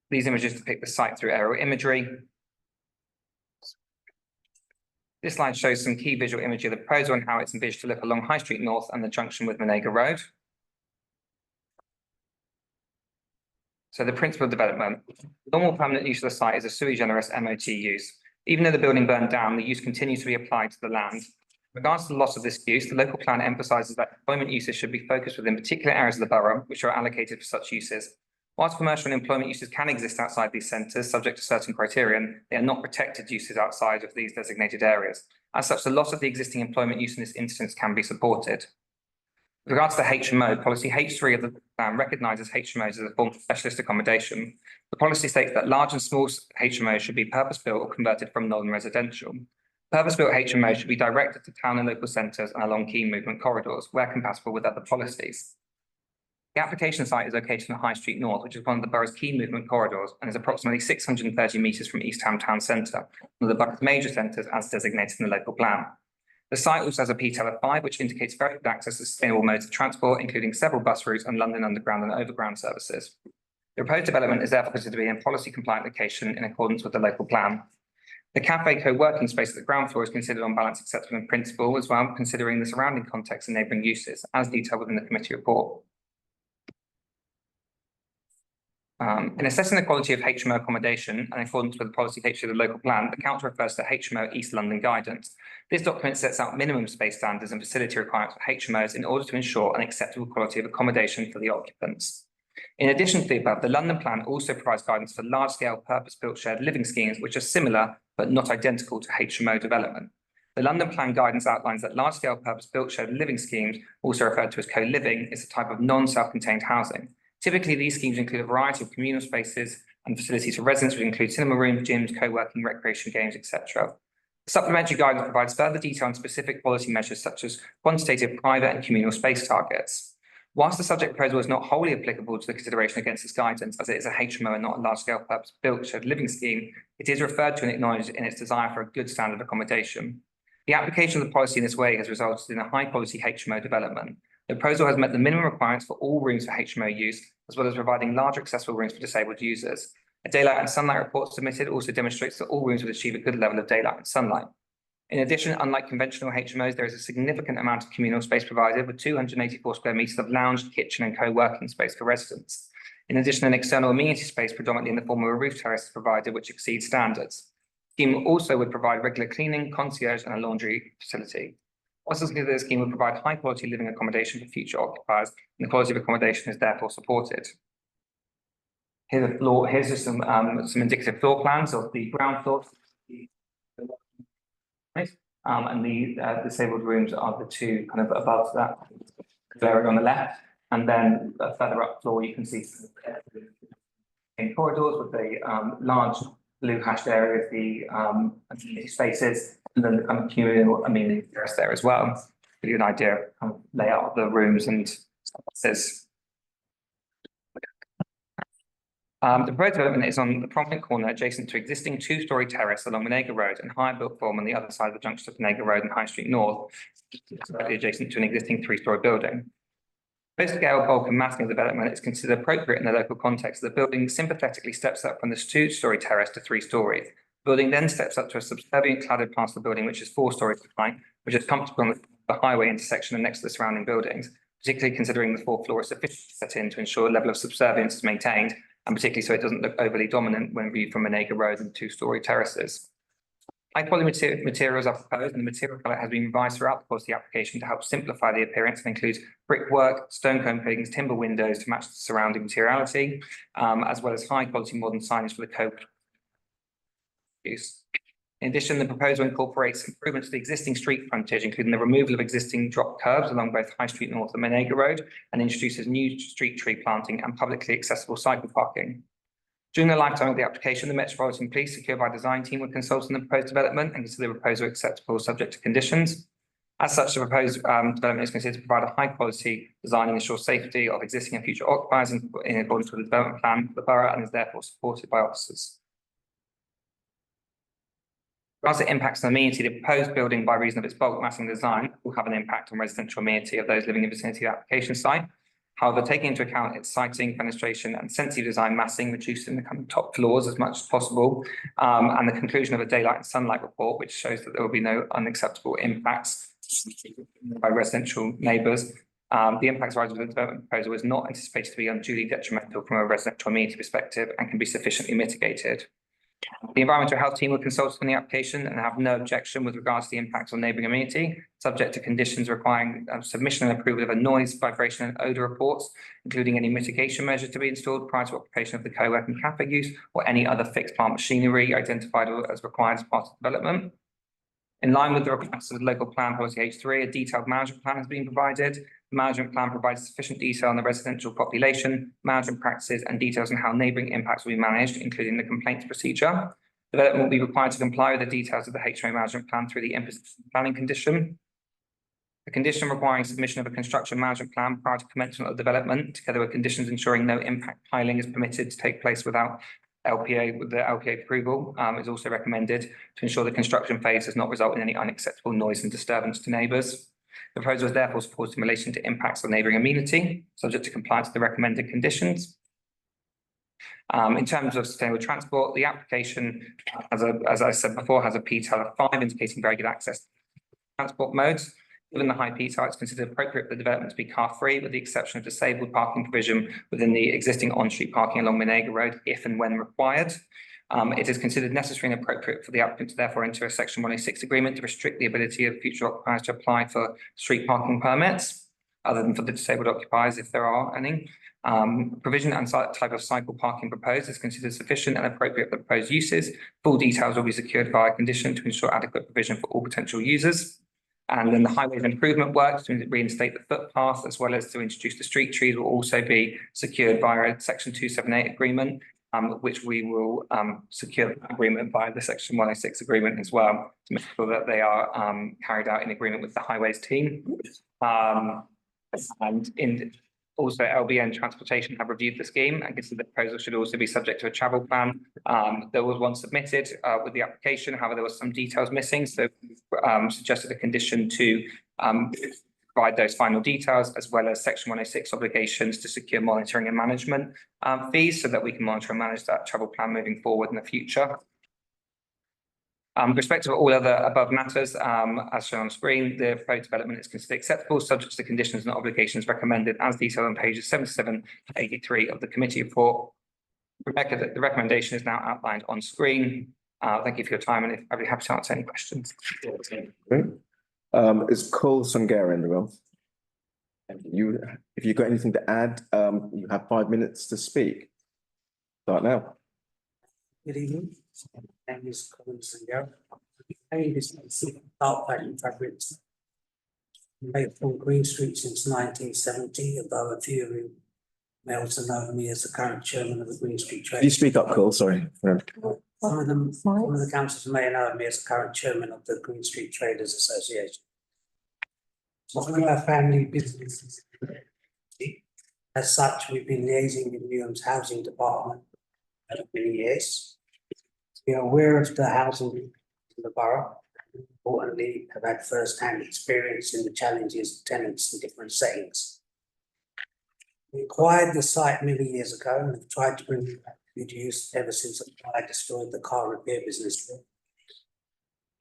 These images depict the site through aerial imagery. This slide shows some key visual imagery of the proposal and how it's envisaged to look along High Street North and the junction with Renaga Road. So the principle of development, normal permanent use of the site is a sui generis MOT use. Even though the building burned down, the use continues to be applied to the land. In regards to the loss of this use, the local plan emphasises that employment uses should be focused within particular areas of the borough, which are allocated for such uses. Whilst commercial and employment uses can exist outside these centres, subject to certain criterion, they are not protected uses outside of these designated areas. As such, the loss of the existing employment use in this instance can be supported. With regards to the HMO, policy H3 of the plan recognises HMOs as a form of specialist accommodation. The policy states that large and small HMOs should be purpose-built or converted from non-residential. Purpose-built HMOs should be directed to town and local centres and along key movement corridors, where compatible with other policies. The application site is located on High Street North, which is one of the borough's key movement corridors and is approximately 630 metres from East Ham Town Centre, one of the borough's major centres as designated in the local plan. The site also has a PTEL of 5, which indicates very good access to sustainable modes of transport, including several bus routes and London Underground and Overground services. The proposed development is therefore considered to be in policy compliant location in accordance with the local plan. The cafe co-working space at the ground floor is considered on balance acceptable in principle as well, considering the surrounding context and neighbouring uses, as detailed within the committee report. In assessing the quality of HMO accommodation and in accordance with the policy H3 of the local plan, the council refers to HMO East London guidance. This document sets out minimum space standards and facility requirements for HMOs in order to ensure an acceptable quality of accommodation for the occupants. In addition to the above, the London plan also provides guidance for large-scale purpose-built shared living schemes, which are similar but not identical to HMO development. The London plan guidance outlines that large-scale purpose-built shared living schemes, also referred to as co-living, is a type of non-self-contained housing. Typically, these schemes include a variety of communal spaces and facilities for residents, which include cinema rooms, gyms, co-working, recreation games, etc. The supplementary guidance provides further detail on specific policy measures such as quantitative, private and communal space targets. Whilst the subject proposal is not wholly applicable to the consideration against this guidance, as it is a HMO and not a large-scale purpose-built shared living scheme, it is referred to and acknowledged in its desire for a good standard of accommodation. The application of the policy in this way has resulted in a high-quality HMO development. The proposal has met the minimum requirements for all rooms for HMO use, as well as providing larger accessible rooms for disabled users. A daylight and sunlight report submitted also demonstrates that all rooms will achieve a good level of daylight and sunlight. In addition, unlike conventional HMOs, there is a significant amount of communal space provided with 284 square metres of lounge, kitchen and co-working space for residents. In addition, an external amenity space predominantly in the form of a roof terrace is provided, which exceeds standards. The scheme also would provide regular cleaning, concierge and a laundry facility. Also, the scheme will provide high-quality living accommodation for future occupiers, and the quality of accommodation is therefore supported. Here's just some indicative floor plans of the ground floor. And the disabled rooms are the two kind of above that area on the left, and then further up floor you can see in corridors with the large blue hashed areas, the amenity spaces, and then the kind of communal amenity terrace there as well. Give you an idea of kind of layout of the rooms and spaces. The proposed development is on the prominent corner adjacent to existing two-storey terrace along Menega Road and higher built form on the other side of the junction of Menega Road and High Street North, adjacent to an existing three-storey building. This scale, bulk and massing of development is considered appropriate in the local context. The building sympathetically steps up from this two-storey terrace to 3 stories. The building then steps up to a subservient cladded part of the building, which is 4 stories high, which is comfortable on the highway intersection and next to the surrounding buildings, particularly considering the 4th floor is sufficiently set in to ensure a level of subservience is maintained, and particularly so it doesn't look overly dominant when viewed from Menega Road and 2-storey terraces. High-quality materials are proposed, and the material palette has been revised throughout the policy application to help simplify the appearance and includes brickwork, stone coatings, timber windows to match the surrounding materiality, as well as high-quality modern signage for the code use. In addition, the proposal incorporates improvements to the existing street frontage, including the removal of existing drop curbs along both High Street North and Menega Road, and introduces new street tree planting and publicly accessible cycle parking. During the lifetime of the application, the Metropolitan Police Secure by Design team will consult on the proposed development and consider the proposal acceptable subject to conditions. As such, the proposed development is considered to provide a high-quality design and ensure safety of existing and future occupiers in accordance with the development plan for the borough and is therefore supported by officers. As it impacts on amenity, the proposed building, by reason of its bulk massing design, will have an impact on residential amenity of those living in the vicinity of the application site. However, taking into account its siting, fenestration, and sensitive design massing, reducing the kind of top floors as much as possible, and the conclusion of a daylight and sunlight report, which shows that there will be no unacceptable impacts by residential neighbours, The impacts arising from the development proposal is not anticipated to be unduly detrimental from a residential amenity perspective and can be sufficiently mitigated. The environmental health team will consult on the application and have no objection with regards to the impacts on neighbouring amenity, subject to conditions requiring submission and approval of a noise, vibration and odour reports, including any mitigation measures to be installed prior to occupation of the co-working cafe use or any other fixed plant machinery identified as required as part of development. In line with the requirements of the local plan policy H3, a detailed management plan has been provided. The management plan provides sufficient detail on the residential population, management practices, and details on how neighbouring impacts will be managed, including the complaints procedure. Development will be required to comply with the details of the HMO management plan through the imposition planning condition. The condition requiring submission of a construction management plan prior to commencement of development, together with conditions ensuring no impact piling is permitted to take place without LPA, with the LPA approval, is also recommended to ensure the construction phase does not result in any unacceptable noise and disturbance to neighbours. The proposal is therefore supported in relation to impacts on neighbouring amenity, subject to compliance with the recommended conditions. In terms of sustainable transport, the application, as I said before, has a PTAL of 5, indicating very good access to transport modes. Given the high PTAL, it's considered appropriate for the development to be car-free, with the exception of disabled parking provision within the existing on-street parking along Menega Road, if and when required. It is considered necessary and appropriate for the applicant to therefore enter a Section 106 agreement to restrict the ability of future occupiers to apply for street parking permits, other than for the disabled occupiers, if there are any. Provision and type of cycle parking proposed is considered sufficient and appropriate for the proposed uses. Full details will be secured via condition to ensure adequate provision for all potential users. And then the highways improvement works to reinstate the footpath, as well as to introduce the street trees, will also be secured via a Section 278 agreement, which we will secure the agreement via the Section 106 agreement as well, to make sure that they are carried out in agreement with the highways team. Also, LBN Transportation have reviewed the scheme and consider the proposal should also be subject to a travel plan. There was one submitted with the application, however, there was some details missing, so suggested a condition to provide those final details, as well as Section 106 obligations to secure monitoring and management fees, so that we can monitor and manage that travel plan moving forward in the future. With respect to all other above matters, as shown on screen, the proposed development is considered acceptable, subject to the conditions and obligations recommended as detailed on pages 77 to 83 of the committee report. Rebecca, the recommendation is now outlined on screen. Thank you for your time, and I'd be happy to answer any questions. Great. Is Cole Sungera in the room? You, if you've got anything to add, you have 5 minutes to speak. Start now. Good evening. My name is Colin Singer. I this dark pattern fabrics made from Green Street since 1970, although a few of you may also know me as the current chairman of the Green Street Trade. You speak up, Cole, sorry. Some of the councillors may know me as the current chairman of the Green Street Traders Association. One of our family businesses. As such, we've been liaising with Newham's housing department for many years. We are aware of the housing in the borough, and importantly, have had first-hand experience in the challenges of tenants in different settings. We acquired the site many years ago and have tried to bring it back to good use ever since I destroyed the car repair business.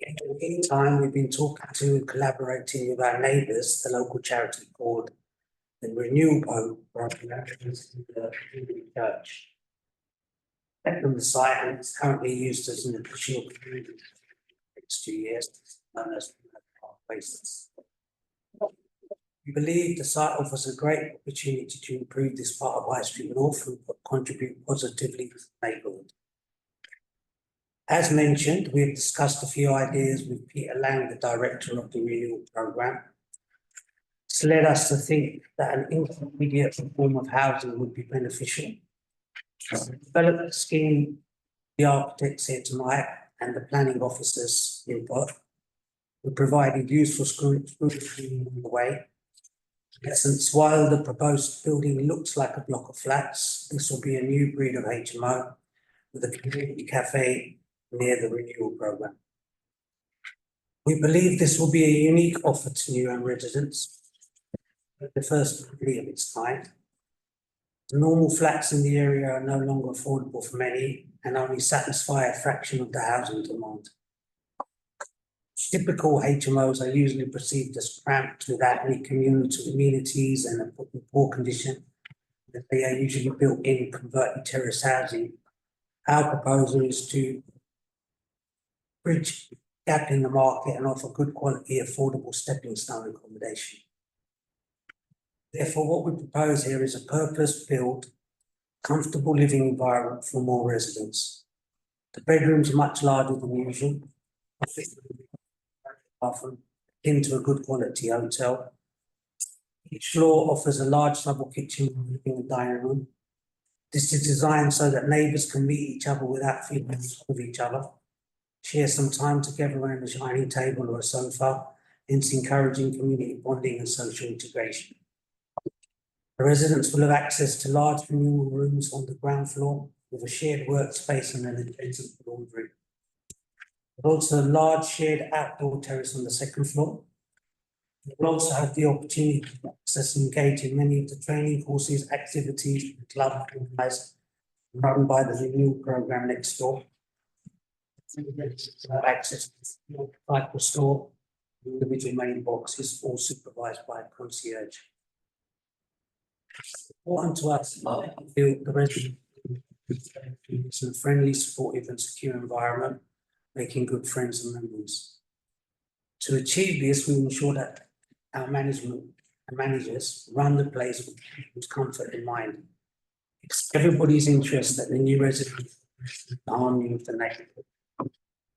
In the meantime, we've been talking to and collaborating with our neighbours, the local charity called the Renewal Program, the church. From the site, and it's currently used as an additional community for the next 2 years, known as places. We believe the site offers a great opportunity to improve this part of High Street North and contribute positively to the neighbourhood. As mentioned, we have discussed a few ideas with Peter Lang, the director of the Renewal Programme. This led us to think that an intermediate form of housing would be beneficial. Development scheme, the architects here tonight and the planning officers input, we provided useful scrutiny on the way. In essence, while the proposed building looks like a block of flats, this will be a new breed of HMO with a community cafe near the Renewal Programme. We believe this will be a unique offer to Newham residents, the first really of its kind. The normal flats in the area are no longer affordable for many and only satisfy a fraction of the housing demand. Typical HMOs are usually perceived as cramped without any community amenities and in poor condition. They are usually built in converted terrace housing. Our proposal is to bridge gap in the market and offer good quality, affordable stepping stone accommodation. Therefore, what we propose here is a purpose-built, comfortable living environment for more residents. The bedrooms are much larger than usual, often into a good quality hotel. Each floor offers a large double kitchen, living and dining room. This is designed so that neighbours can meet each other without feeling of each other, share some time together around a dining table or a sofa, hence encouraging community bonding and social integration. The residents will have access to large communal rooms on the ground floor with a shared workspace and an adjacent laundry. There's also a large shared outdoor terrace on the second floor. They will also have the opportunity to access and engage in many of the training courses, activities, and club organised run by the renewal programme next door. Access to the cycle store, individual main boxes, all supervised by a concierge. Important to us, I feel the residents in a friendly, supportive and secure environment, making good friends and memories. To achieve this, we ensure that our management and managers run the place with people's comfort in mind. It's everybody's interest that the new residents harmony with the neighbourhood.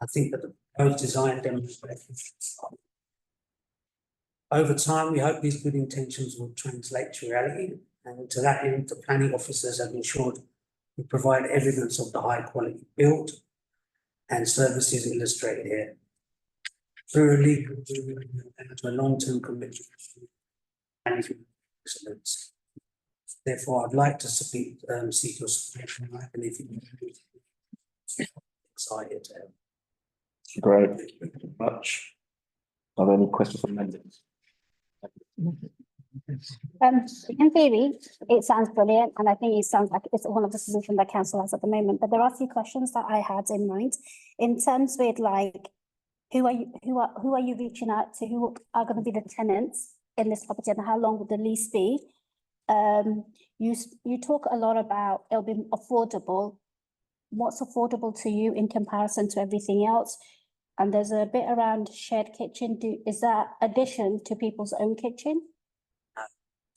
I think that the proposed design demonstrates. Over time, we hope these good intentions will translate to reality, and to that end, the planning officers have ensured we provide evidence of the high quality build and services illustrated here. Through a legal and to a long-term commitment to management excellence. Therefore, I'd like to seek your support, and if you excited. Great, thank you very much. Are there any questions from members? In theory, it sounds brilliant, and I think it sounds like it's one of the solutions that council has at the moment. But there are a few questions that I had in mind in terms with like, who are you reaching out to? Who are going to be the tenants in this property, and how long would the lease be? You talk a lot about it'll be affordable. What's affordable to you in comparison to everything else? And there's a bit around shared kitchen. Is that addition to people's own kitchen?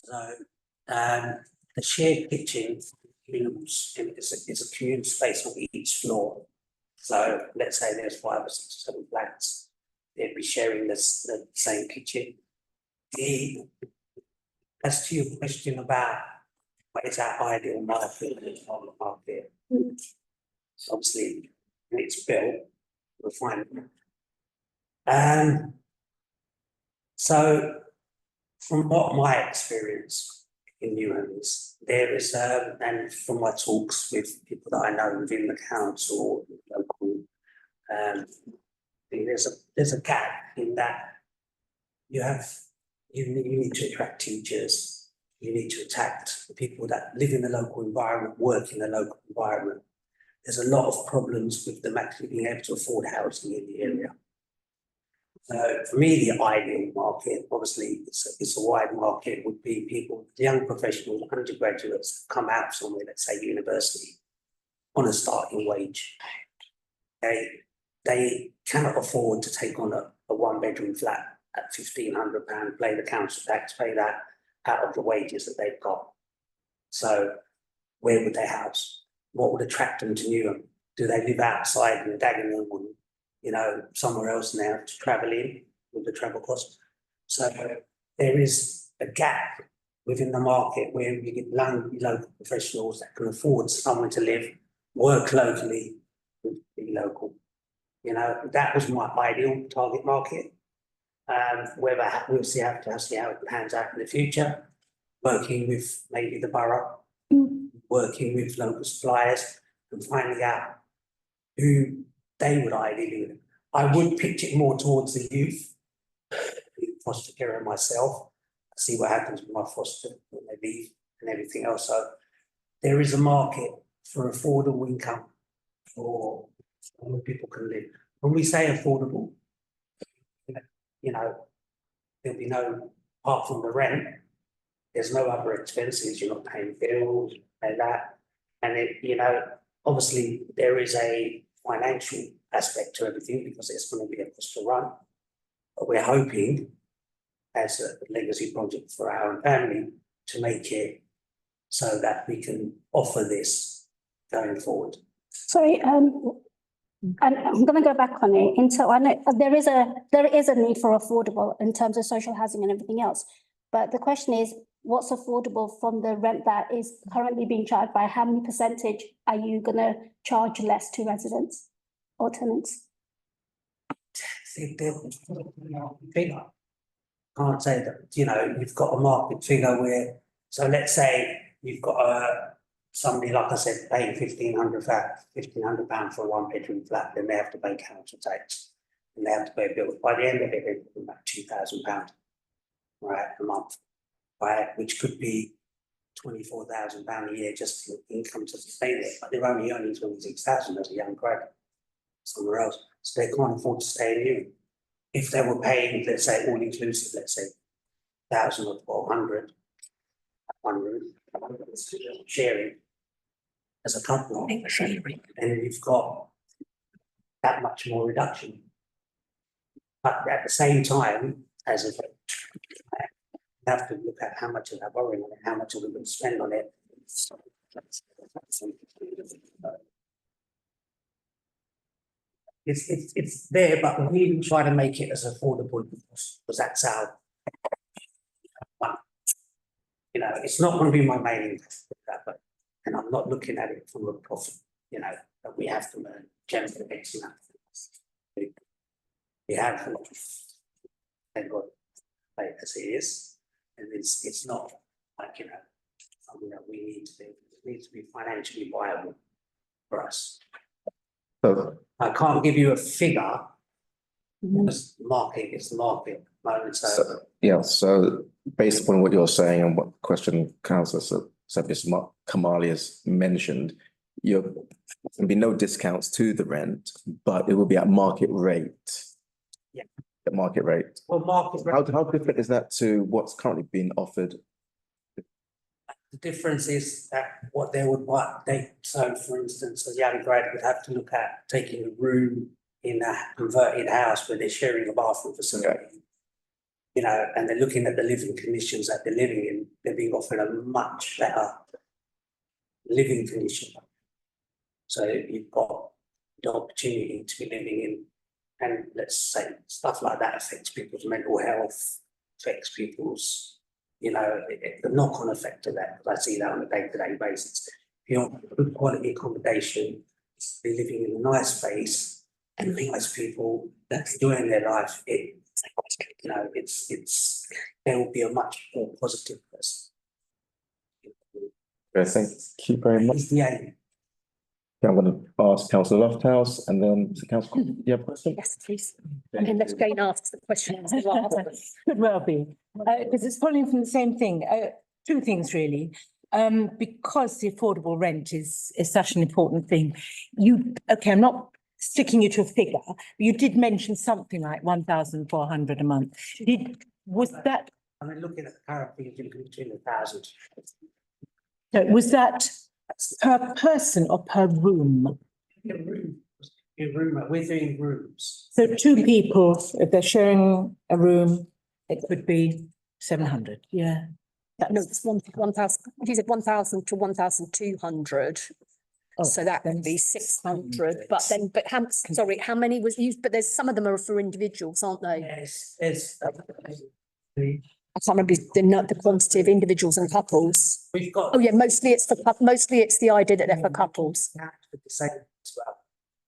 So, the shared kitchen is a communal space on each floor. So let's say there's 5 or 6 or 7 flats, they'd be sharing the same kitchen. As to your question about what is our ideal market and the market, obviously when it's built, we'll find it. So from what my experience in new homes, there is, and from my talks with people that I know within the council, local, there's a gap in that you need to attract teachers, you need to attract the people that live in the local environment, work in the local environment. There's a lot of problems with them actually being able to afford housing in the area. For me, the ideal market, obviously, it's a wide market, would be people, young professionals, undergraduates, come out somewhere, let's say university, on a starting wage. They cannot afford to take on a 1-bedroom flat at £1,500, pay the council tax, pay that out of the wages that they've got. So where would they house? What would attract them to Newham? Do they live outside in Dagenham or, somewhere else now to travel in with the travel cost? So there is a gap within the market where we get local professionals that can afford somewhere to live, work locally, be local. That was my ideal target market. Whether we'll have to see how it pans out in the future, working with maybe the borough, working with local suppliers and finding out who they would ideally. I would pitch it more towards the youth, foster care and myself, see what happens with my foster when they leave and everything else. So there is a market for affordable income for where people can live. When we say affordable, you know, there'll be no, apart from the rent, there's no other expenses, you're not paying bills, like that. And it, you know, obviously there is a financial aspect to everything because it's going to be a cost to run. But we're hoping, as a legacy project for our family, to make it so that we can offer this going forward. Sorry, and I'm going to go back on it. Until I know there is a need for affordable in terms of social housing and everything else. But the question is, what's affordable from the rent that is currently being charged by? How many percentage are you going to charge less to residents or tenants? Figure. Can't say that, you know, you've got a market figure where, so let's say you've got somebody, like I said, paying £1,500 for a one-bedroom flat, then they have to pay council tax and they have to pay bills. By the end of it, they're talking about £2,000, right, a month, right, which could be £24,000 a year just for income to sustain it, but they're only earning 26,000 as a young grad somewhere else, so they can't afford to stay in here. If they were paying, let's say, all inclusive, let's say 1,000 or 1,200, sharing as a couple, and you've got that much more reduction. But at the same time, as a you have to look at how much of our borrowing on it, how much are we going to spend on it. It's there, but we try to make it as affordable because that's our one. You know, it's not going to be my main interest, but and I'm not looking at it from a profit. You know, that we have to earn generally X amount. We have, thank God, as it is, and it's not like, you know, something that we need to do. It needs to be financially viable for us. So, I can't give you a figure because the market is the market. So based upon what you're saying and what question Councillor Kamali has mentioned, there can be no discounts to the rent, but it will be at market rate. Yeah. At market rate. Well, market rate. How different is that to what's currently being offered? The difference is that what they would want, so for instance, a young grad would have to look at taking a room in a converted house where they're sharing a bathroom facility. Okay. You know, and they're looking at the living conditions that they're living in, they're being offered a much better living condition. So you've got the opportunity to be living in, and let's say stuff like that affects people's mental health, affects people's, you know, the knock-on effect of that, because I see that on a day-to-day basis. If you want good quality accommodation, be living in a nice space and nice people that's doing their life, you know, there will be a much more positive person. Thank you very much. The aim. I'm going to ask Councillor Lofthouse and then Councillor, you have a question? Yes, please. And then let's Jane asks the question. Could well be, because it's following from the same thing. Two things really. Because the affordable rent is such an important thing. I'm not sticking you to a figure, but you did mention something like 1,400 a month. Was that? I mean, looking at the current figure, you're looking between 1,000. So was that per person or per room? In room, we're doing rooms. So two people, if they're sharing a room, it could be 700, yeah. No, it's 1,000, you said 1,000 to 1,200. Oh, so that would be 600, sorry, how many was used? But there's some of them are for individuals, aren't they? Yes, I can't remember the quantity of individuals and couples. We've got. Oh yeah, mostly it's the idea that they're for couples.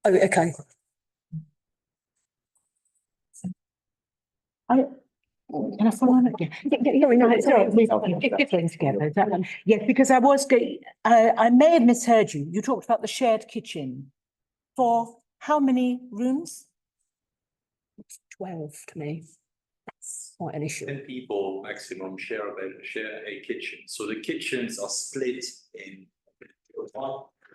Oh, okay. Can I follow on again? Together. Yes, because I may have misheard you. You talked about the shared kitchen. For how many rooms? 12 to me. That's quite an issue. 10 people maximum share a kitchen. So the kitchens are split in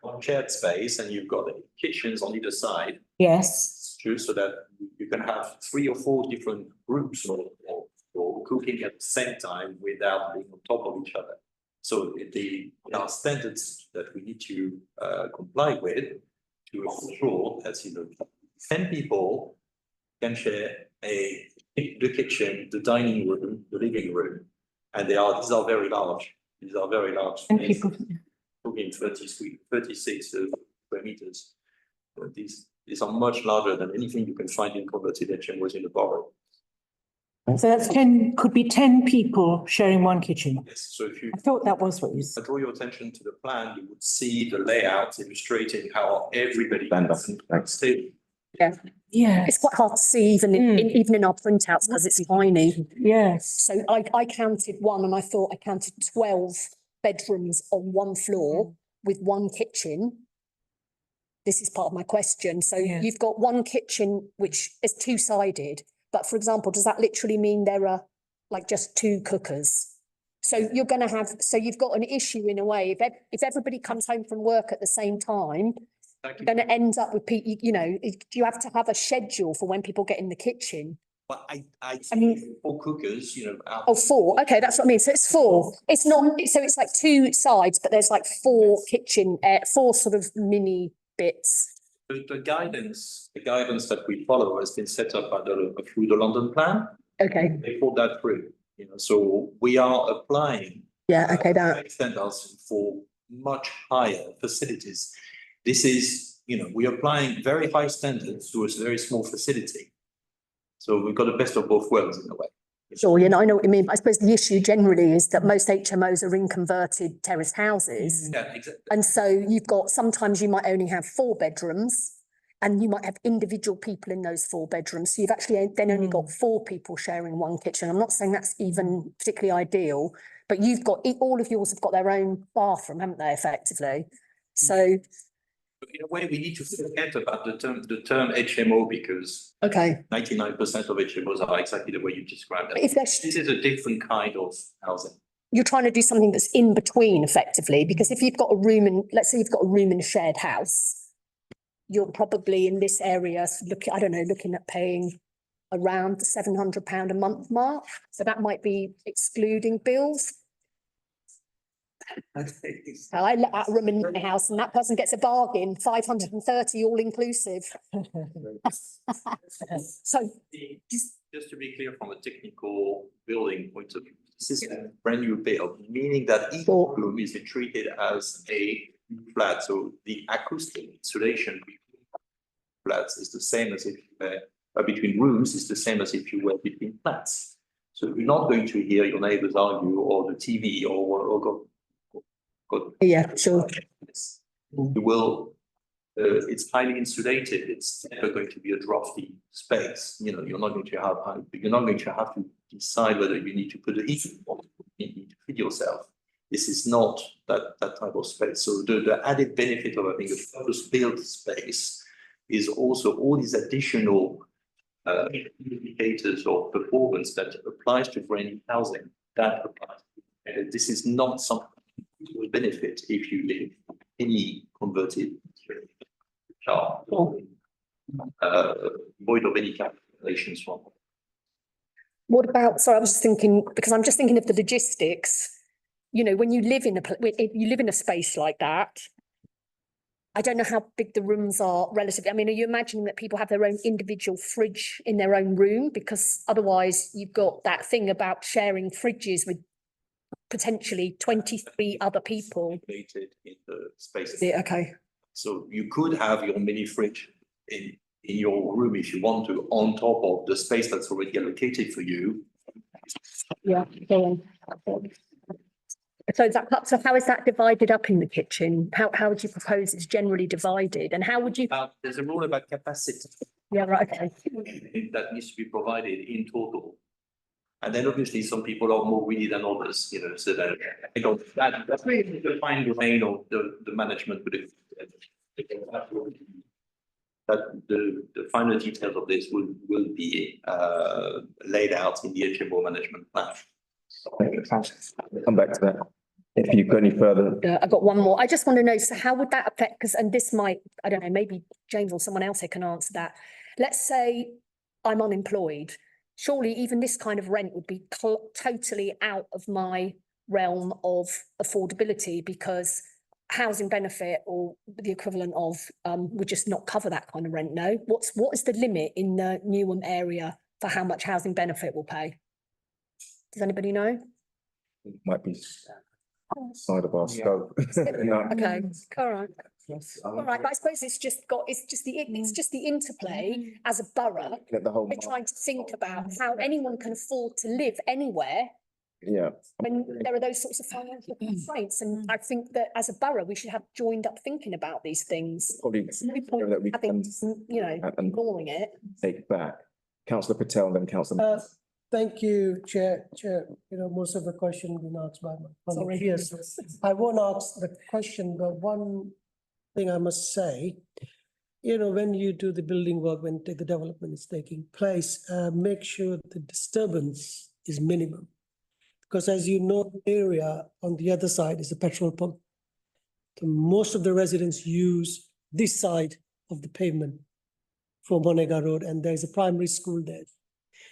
one shared space, and you've got the kitchens on either side. Yes. True, so that you can have 3 or 4 different groups or cooking at the same time without being on top of each other. So there are standards that we need to comply with to ensure that 10 people can share the kitchen, the dining room, the living room, and these are very large. These are very large. And people, Talking 36 square meters. These are much larger than anything you can find in converted HMOs in the borough. so that's 10, could be 10 people sharing one kitchen. Yes, so if you I thought that was what you said. draw your attention to the plan, you would see the layout illustrating how everybody stay. Yeah. Yeah. It's quite hard to see even even in our printouts because it's tiny. Yes. So I counted one and I thought I counted 12 bedrooms on one floor with one kitchen. This is part of my question. So you've got one kitchen which is two-sided, but for example, does that literally mean there are like just 2 cookers? So you're going to have, so you've got an issue in a way. If everybody comes home from work at the same time, you're going to end up with people, do you have to have a schedule for when people get in the kitchen? But I mean, 4 cookers, Oh, 4. Okay, that's what I mean. So it's 4. It's not, so it's like 2 sides, but there's like 4 kitchen, 4 sort of mini bits. The guidance that we follow has been set up through the London plan. Okay. They put that through, so we are applying. Yeah, okay, that. Standards for much higher facilities. This is, we're applying very high standards to a very small facility. So we've got the best of both worlds in a way. Sure, I know what you mean. But I suppose the issue generally is that most HMOs are in converted terraced houses. Yeah, exactly. And so you've got, sometimes you might only have 4 bedrooms and you might have individual people in those 4 bedrooms. So you've actually then only got 4 people sharing one kitchen. I'm not saying that's even particularly ideal, but you've got, all of yours have got their own bathroom, haven't they, effectively? So. In a way, we need to forget about the term HMO because 99% of HMOs are exactly the way you described it. This is a different kind of housing. You're trying to do something that's in between effectively, because if you've got a room in, let's say you've got a room in a shared house, you're probably in this area looking at paying around the £700 a month mark. So that might be excluding bills. So I let out a room in my house and that person gets a bargain, 530 all inclusive. So just to be clear from a technical building point of view, this is a brand new build, meaning that each room is treated as a flat. So the acoustic insulation between flats is the same as if you were between rooms is the same as if you were between flats. So you're not going to hear your neighbors argue or the TV or go. Yeah, sure. You will, it's highly insulated. It's never going to be a drafty space. You're not going to have to decide whether you need to put a heating on, you need to feed yourself. This is not that type of space. So the added benefit of having a purpose-built space is also all these additional indicators of performance that applies to brand new housing. That applies. This is not something will benefit if you live in any converted void of any calculations from. What about, sorry, I was just thinking, because I'm just thinking of the logistics, when you live in a space like that, I don't know how big the rooms are relatively. I mean, are you imagining that people have their own individual fridge in their own room? Because otherwise you've got that thing about sharing fridges with potentially 23 other people. In the space. Yeah, okay. So you could have your mini fridge in your room if you want to, on top of the space that's already allocated for you. Yeah, go on. So how is that divided up in the kitchen? How would you propose it's generally divided, and how would you? There's a rule about capacity. Yeah, right. Okay. That needs to be provided in total. And then obviously some people are more greedy than others, so that that's really the fine grain of the management. That the final details of this will be laid out in the HMO management plan. Come back to that. If you've got any further. I've got one more. I just want to know, so how would that affect, and this might, I don't know, maybe James or someone else here can answer that. Let's say I'm unemployed. Surely even this kind of rent would be totally out of my realm of affordability, because housing benefit or the equivalent of would just not cover that kind of rent. No, what is the limit in the Newham area for how much housing benefit will pay? Does anybody know? Might be side of our scope. No. Okay, all right. All right, but I suppose it's just the interplay as a borough. Looking at the whole We're trying to think about how anyone can afford to live anywhere Yeah, when there are those sorts of financial constraints. And I think that as a borough, we should have joined up thinking about these things. probably No point that we having, can and ignoring it. take back. Councillor Patel, and then Councillor. Thank you, Chair. Most of the question been asked by my colleague Sorry. here. So I won't ask the question, but one thing I must say, when you do the building work, when the development is taking place, make sure the disturbance is minimum. Because as you know, the area on the other side is a petrol pump. So most of the residents use this side of the pavement from Bonega Road, and there's a primary school there.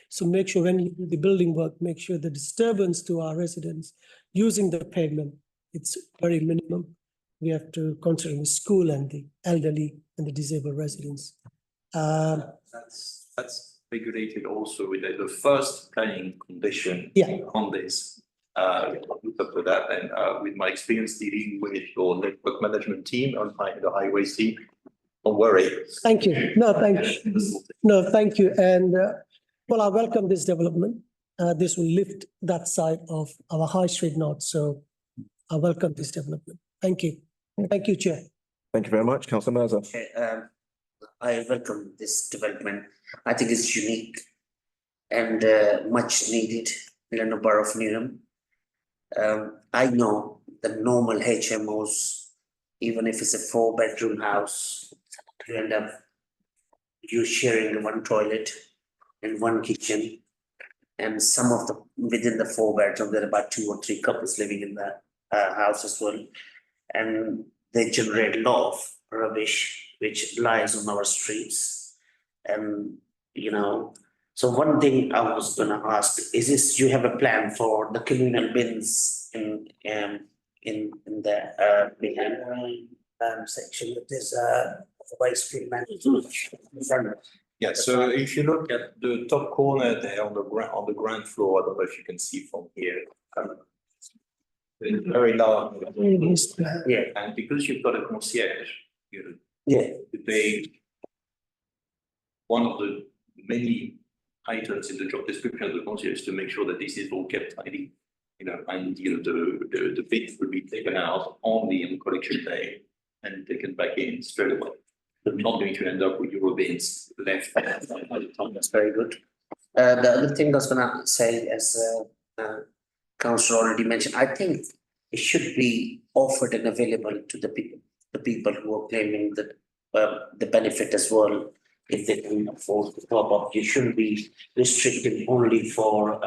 So make sure when you do the building work, make sure the disturbance to our residents using the pavement, it's very minimum. We have to consider the school and the elderly and the disabled residents. That's regulated also with the first planning condition on this. Look up to that, and with my experience dealing with your network management team on the highways team, don't worry. Thank you. Thank you. And well, I welcome this development. This will lift that side of our High Street North. So I welcome this development. Thank you. Thank you, Chair. Thank you very much, Councillor Mirza. I welcome this development. I think it's unique and much needed in the borough of Newham. I know the normal HMOs, even if it's a 4-bedroom house, you end up you sharing one toilet and one kitchen, and some of the within the 4 bedroom there are about 2 or 3 couples living in the house as well, and they generate a lot of rubbish which lies on our streets. And so one thing I was gonna ask is this: you have a plan for the communal bins in the behind section that is waste treatment. Yeah, so if you look at the top corner there on the ground floor, I don't know if you can see from here. It's very large. Yeah, and because you've got a concierge, you pay one of the many items in the job description of the concierge to make sure that this is all kept tidy. And the bins will be taken out only on collection day and taken back in straight away. You're not going to end up with your bins left. That's very good. The other thing I was gonna say, as Councillor already mentioned, I think it should be offered and available to the people who are claiming that the benefit as well, if they can afford to top up. You shouldn't be restricted only for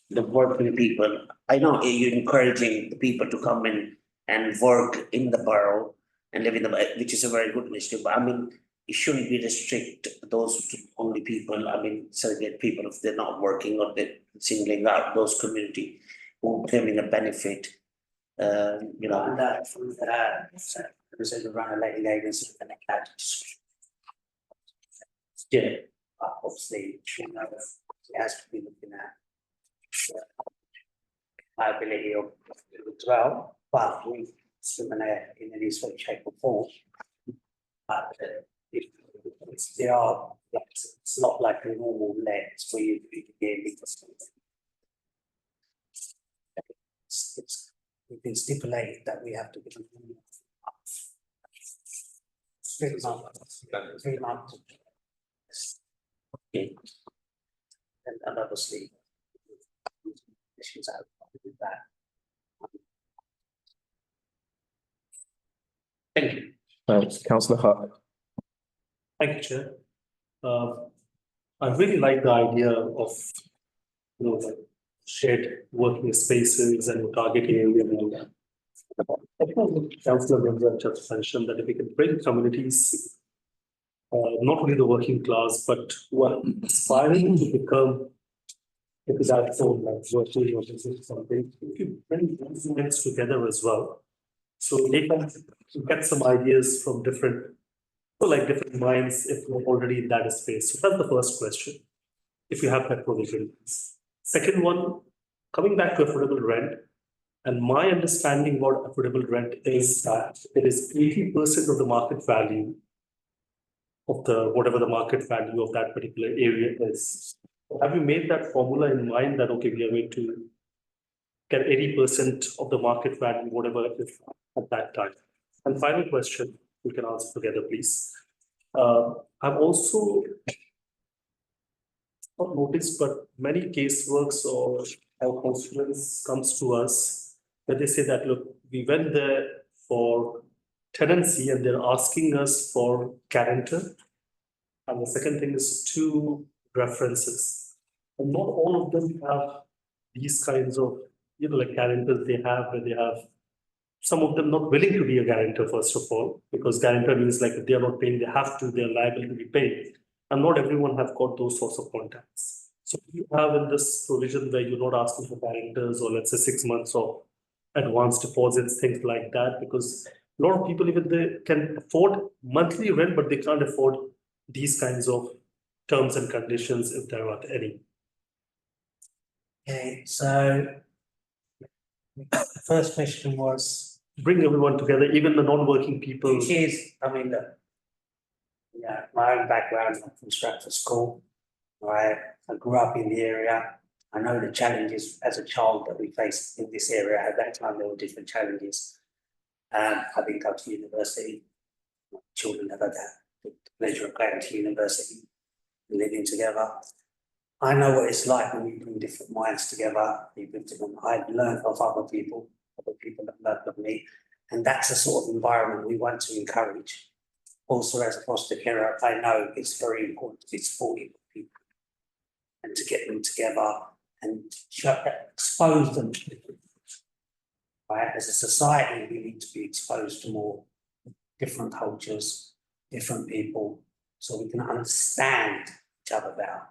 the working people. I know you're encouraging the people to come in and work in the borough and live in the, which is a very good initiative. But I mean, it shouldn't be restrict those to only people. I mean, segregate people if they're not working, or they're singling out those community who are claiming a benefit. And that from the around a lady agency and a cat. Yeah. Obviously, it has to be looking at liability of as well, but we discriminate in any way, shape or form. But if they are, it's not like a normal let where you get legal. We can stipulate that we have to give them 3 months. Okay. And obviously, issues out with that. Thank you. Councillor Hart. Thank you, Chair. I really like the idea of, like shared working spaces and target area and all that. I think Councillor Mirza just mentioned that if we can bring communities not only the working class, but who are aspiring to become maybe that own like virtual or business something. If you bring those minds together as well, so they can get some ideas from different, so like different minds if you're already in that space. So that's the first question. If you have that provision. Second one, coming back to affordable rent, and my understanding about affordable rent is that it is 80% of the market value of the whatever the market value of that particular area is. Have you made that formula in mind that okay, we are going to get 80% of the market value, whatever it is at that time? And final question, we can answer together, please. I've also not noticed, but many caseworks or our constituents comes to us where they say that, look, we went there for tenancy and they're asking us for guarantor. And the second thing is 2 references. And not all of them have these kinds of, like guarantors they have, where they have some of them not willing to be a guarantor, first of all, because guarantor means like if they are not paying, they have to, they're liable to be paid. And not everyone have got those sorts of contacts. So you have in this provision where you're not asking for guarantors or let's say 6 months of advance deposits, things like that, because a lot of people even they can afford monthly rent, but they can't afford these kinds of terms and conditions if there are any. Okay, so the first question was bring everyone together, even the non-working people. Which is, I mean, look, yeah, my own background, I'm from Stratford School, right? I grew up in the area. I know the challenges as a child that we faced in this area. At that time, there were different challenges. I didn't go to university. My children never had the pleasure of going to university and living together. I know what it's like when you bring different minds together. I've learned of other people that learned of me. And that's the sort of environment we want to encourage. Also, as a foster carer, I know it's very important to be supportive of people and to get them together and expose them. Right? As a society, we need to be exposed to more different cultures, different people, so we can understand each other better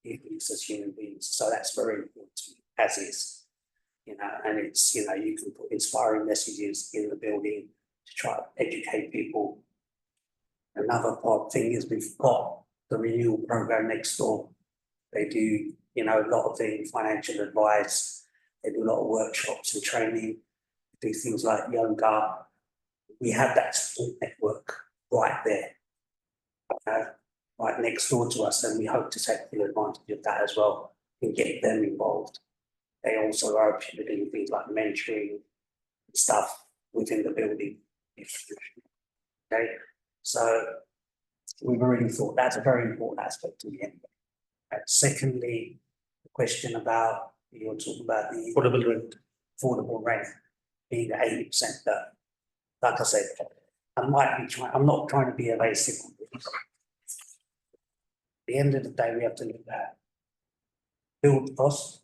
as human beings. So that's very important to me, as is. And it's, you can put inspiring messages in the building to try to educate people. Another thing is we've got the renewal program next door. They do, a lot of the financial advice. They do a lot of workshops and training. They do things like yoga. We have that support network right there, right next door to us, and we hope to take full advantage of that as well and get them involved. They also are doing things like mentoring stuff within the building. Okay, so we've already thought that's a very important aspect to the end. Secondly, the question about you're talking about the affordable rent being 80%. That, like I said, I'm not trying to be evasive. At the end of the day, we have to look at build cost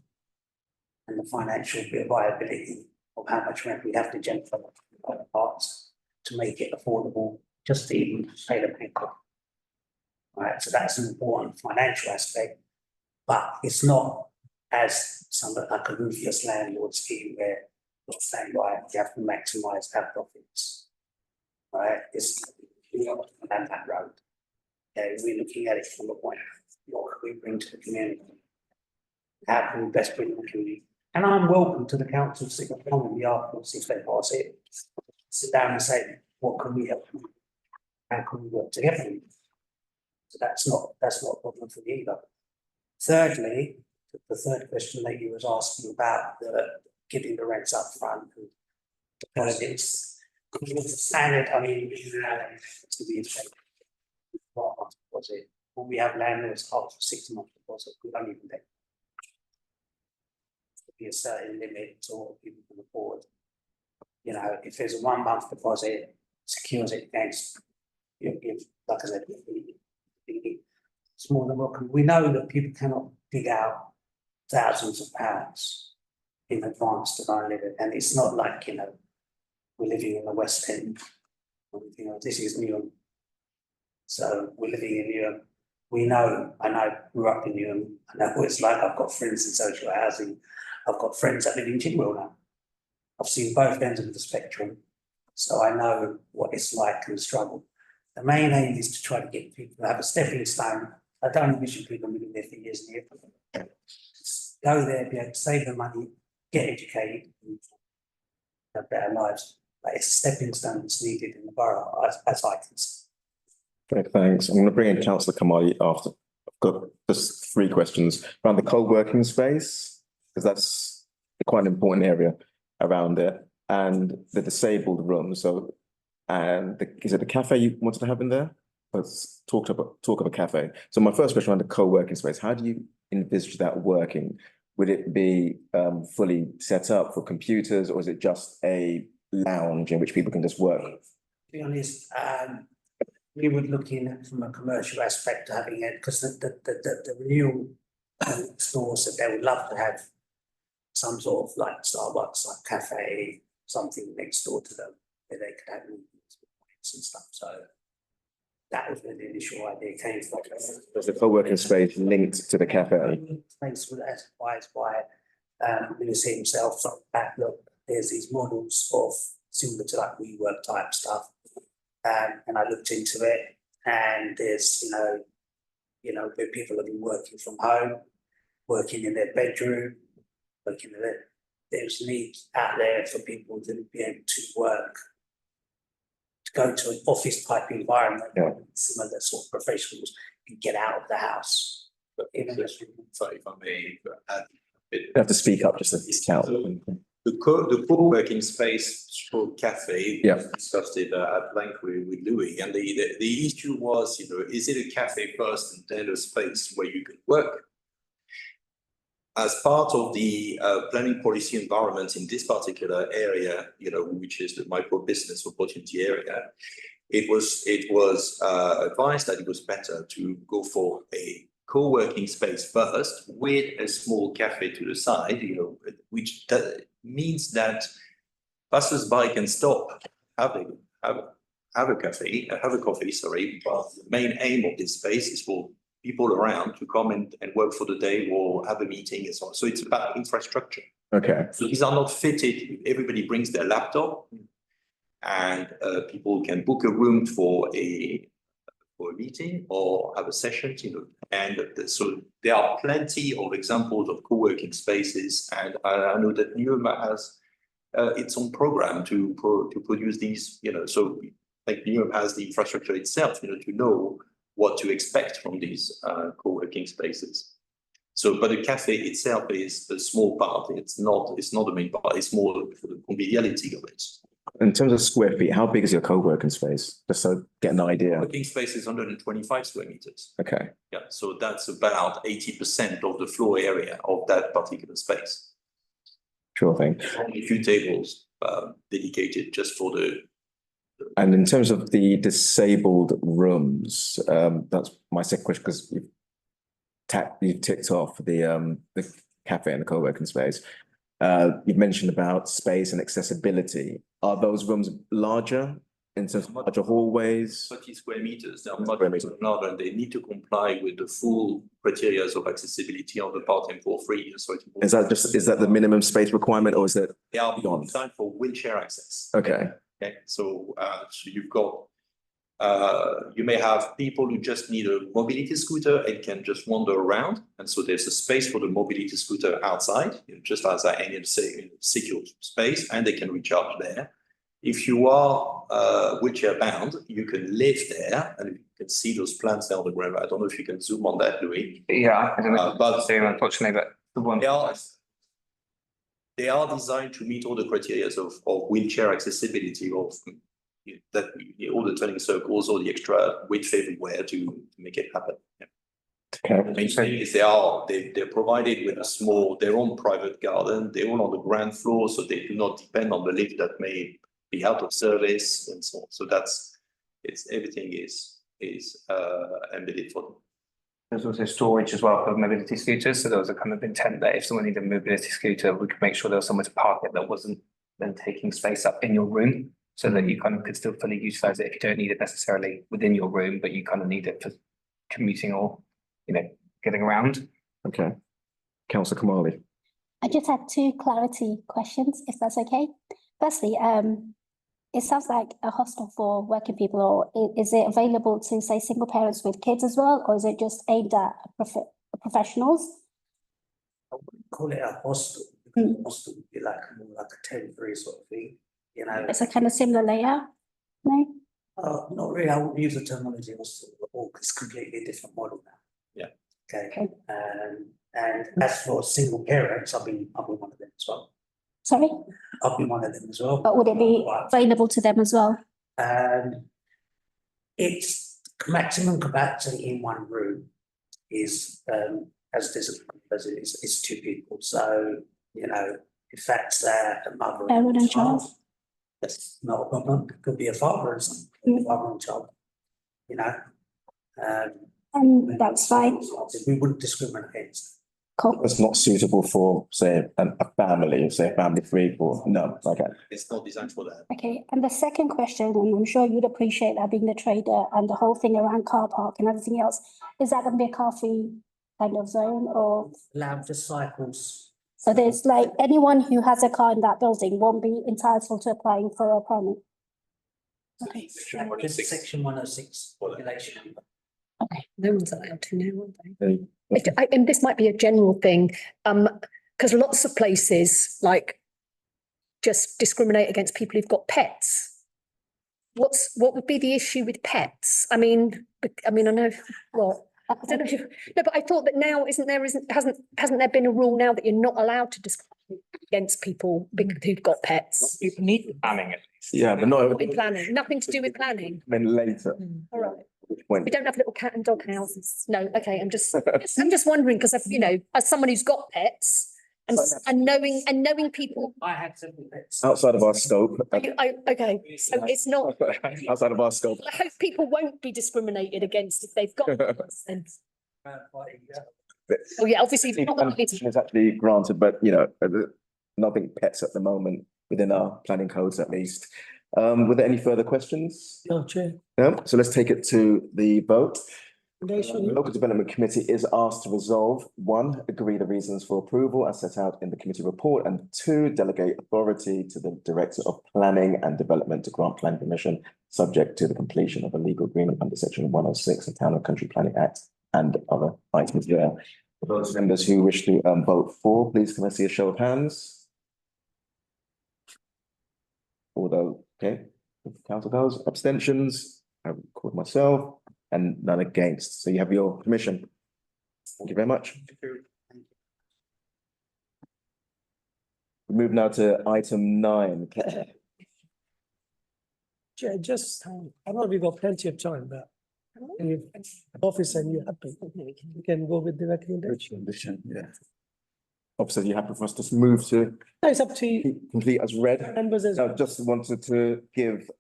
and the financial viability of how much rent we have to generate for other parts to make it affordable, just to even pay the bank off. Right, so that's an important financial aspect, but it's not as something like a ruthless landlord scheme where you're saying, right, you have to maximise our profits. Right, it's not down that road. Okay, we're looking at it from the point of what can we bring to the community? How can we best bring the community? And I'm welcome to the council to sit down with the articles if they pass it. Sit down and say, what can we help? How can we work together? So that's not a problem for me either. Thirdly, the third question that you was asking about the giving the rents up front and deposits. Standard, I mean, to be a 12-month deposit. When we have landlords up for 6 month deposit, we don't even pay. There'll be a certain limit to what people can afford. If there's a 1 month deposit, secures it against, if like I said, it's more than welcome. We know that people cannot dig out thousands of pounds in advance to go and live it. And it's not like, we're living in the West End. This is New York. So we're living in Newham. We know, and I grew up in Newham, I know what it's like. I've got friends in social housing. I've got friends that live in Chigwell now. I've seen both ends of the spectrum, so I know what it's like and the struggle. The main aim is to try to get people to have a stepping stone. I don't envision people living there for years and years. Go there, be able to save the money, get educated, and have better lives. But it's a stepping stone that's needed in the borough, as I can see. Okay, thanks. I'm going to bring in Councillor Kamali after. I've got just 3 questions around the co-working space, because that's quite an important area around it, and the disabled room. So, and is it the cafe you wanted to have in there? Let's talk of a cafe. So my first question around the co-working space, how do you envisage that working? Would it be fully set up for computers, or is it just a lounge in which people can just work? To be honest, we would look in at from a commercial aspect to having it, because the renewal stores that they would love to have some sort of like Starbucks, like cafe, something next door to them where they could have meetings and stuff. So that was where the initial idea came from. Does the co-working space linked to the cafe? Space was advised by Minister himself. So back look, there's these models of similar to like WeWork type stuff, and I looked into it, and there's where people have been working from home, working in their bedroom, working in their. There's needs out there for people to be able to work, to go to an office type environment, similar sort of professionals can get out of the house. But even if I may add, You have to speak up just to discount. The co-working space stroke cafe, we Yeah. discussed it at length with Louis, and the issue was, is it a cafe first and then a space where you can work? As part of the planning policy environment in this particular area, which is the micro business opportunity area, it was advised that it was better to go for a co-working space first with a small cafe to the side, which means that passers-by can stop, have a coffee, sorry, but the main aim of this space is for people around to come and work for the day or have a meeting and so on. So it's about infrastructure. Okay. So these are not fitted. Everybody brings their laptop, and people can book a room for a meeting or have a session, and so there are plenty of examples of co-working spaces, and I know that Newham has its own program to produce these, so like Newham has the infrastructure itself, to know what to expect from these co-working spaces. So, but the cafe itself is a small part. It's not the main part. It's more for the conviviality of it. In terms of square feet, how big is your co-working space? Just so get an idea. Working space is 125 square meters. Okay. Yeah, so that's about 80% of the floor area of that particular space. Sure thing. Only a few tables dedicated just for the. And in terms of the disabled rooms, that's my second question, because you've ticked off the cafe and the co-working space. You've mentioned about space and accessibility. Are those rooms larger in terms of larger hallways? 30 square meters. They're much larger, and they need to comply with the full criteria of accessibility on the Part M43. So is that the minimum space requirement, or is that they are beyond? designed for wheelchair access? Okay. Okay. So you've got. You may have people who just need a mobility scooter and can just wander around. And so there's a space for the mobility scooter outside, just as any secure space, and they can recharge there. If you are wheelchair bound, you can live there, and you can see those plants there on the ground. I don't know if you can zoom on that, Louis. Yeah, I don't know, but unfortunately, but the one. They are designed to meet all the criteria of wheelchair accessibility, of that all the turning circles, all the extra width everywhere to make it happen. Yeah. Okay. The main thing is they're provided with their own private garden. They're all on the ground floor, so they do not depend on the lift that may be out of service and so on. So everything is embedded for them. There's also storage as well for mobility scooters. So there was a kind of intent that if someone needed a mobility scooter, we could make sure there was somewhere to park it that wasn't then taking space up in your room. so that you kind of could still fully utilize it if you don't need it necessarily within your room, but you kind of need it for commuting or, you know, getting around. Okay. Councillor Kamali. I just had two clarity questions, if that's okay. Firstly, it sounds like a hostel for working people, or is it available to, say, single parents with kids as well, or is it just aimed at professionals? I wouldn't call it a hostel. Hostel would be like more like a temporary sort of thing, you know. It's a kind of similar layout, no? Not really. I wouldn't use the terminology hostel at all. It's completely different model now. Yeah. Okay. And as for single parents, I'll be one of them as well. Sorry? I'll be one of them as well. But would it be available to them as well? It's maximum capacity in one room is as it is two people. So, you know, if that's a mother and child, that's not a problem. It could be a father and son, father and child, you know. And that's fine. We wouldn't discriminate against. Cool. It's not suitable for, say, a family, say a family of 3 or no, okay. It's not designed for that. Okay, and the second question, and I'm sure you'd appreciate that being the trader and the whole thing around car park and everything else, is that going to be a car-free kind of zone, or? Allow just cycles. So there's like anyone who has a car in that building won't be entitled to applying for a permit? Okay. Section 106 regulation. Okay, no one's allowed to know, are they? And this might be a general thing, because lots of places like just discriminate against people who've got pets. What would be the issue with pets? I mean, I know what. I don't know if no, but I thought that now hasn't there been a rule now that you're not allowed to discriminate against people who've got pets? People need planning. Yeah, but not With planning, nothing to do with planning. then later. All right. When We don't have little cat and dog houses. No, okay, I'm just wondering, because I've, you know, as someone who's got pets and knowing people. I had several pets. outside of our scope. Okay, so it's not. Outside of our scope. I hope people won't be discriminated against if they've got pets and. Oh, yeah, obviously. Permission is actually granted, but you know, nothing pets at the moment within our planning codes at least. Were there any further questions? No, Chair. No, so let's take it to the vote. The Recommendation. Local Development Committee is asked to resolve: 1, agree the reasons for approval as set out in the committee report, and 2, delegate authority to the Director of Planning and Development to grant planning permission, subject to the completion of a legal agreement under section 106 of Town and Country Planning Act and other items there. For those members who wish to vote for, please can I see a show of hands? Although, okay, council those abstentions, I record myself, and none against. So you have your permission. Thank you very much. We move now to item 9. Chair, just, I know we've got plenty of time, but if officer and you're happy, we can go with the recommendation. Yeah. Officer, you happy for us to move to No, it's up to you. complete as read? Members as I just wanted to give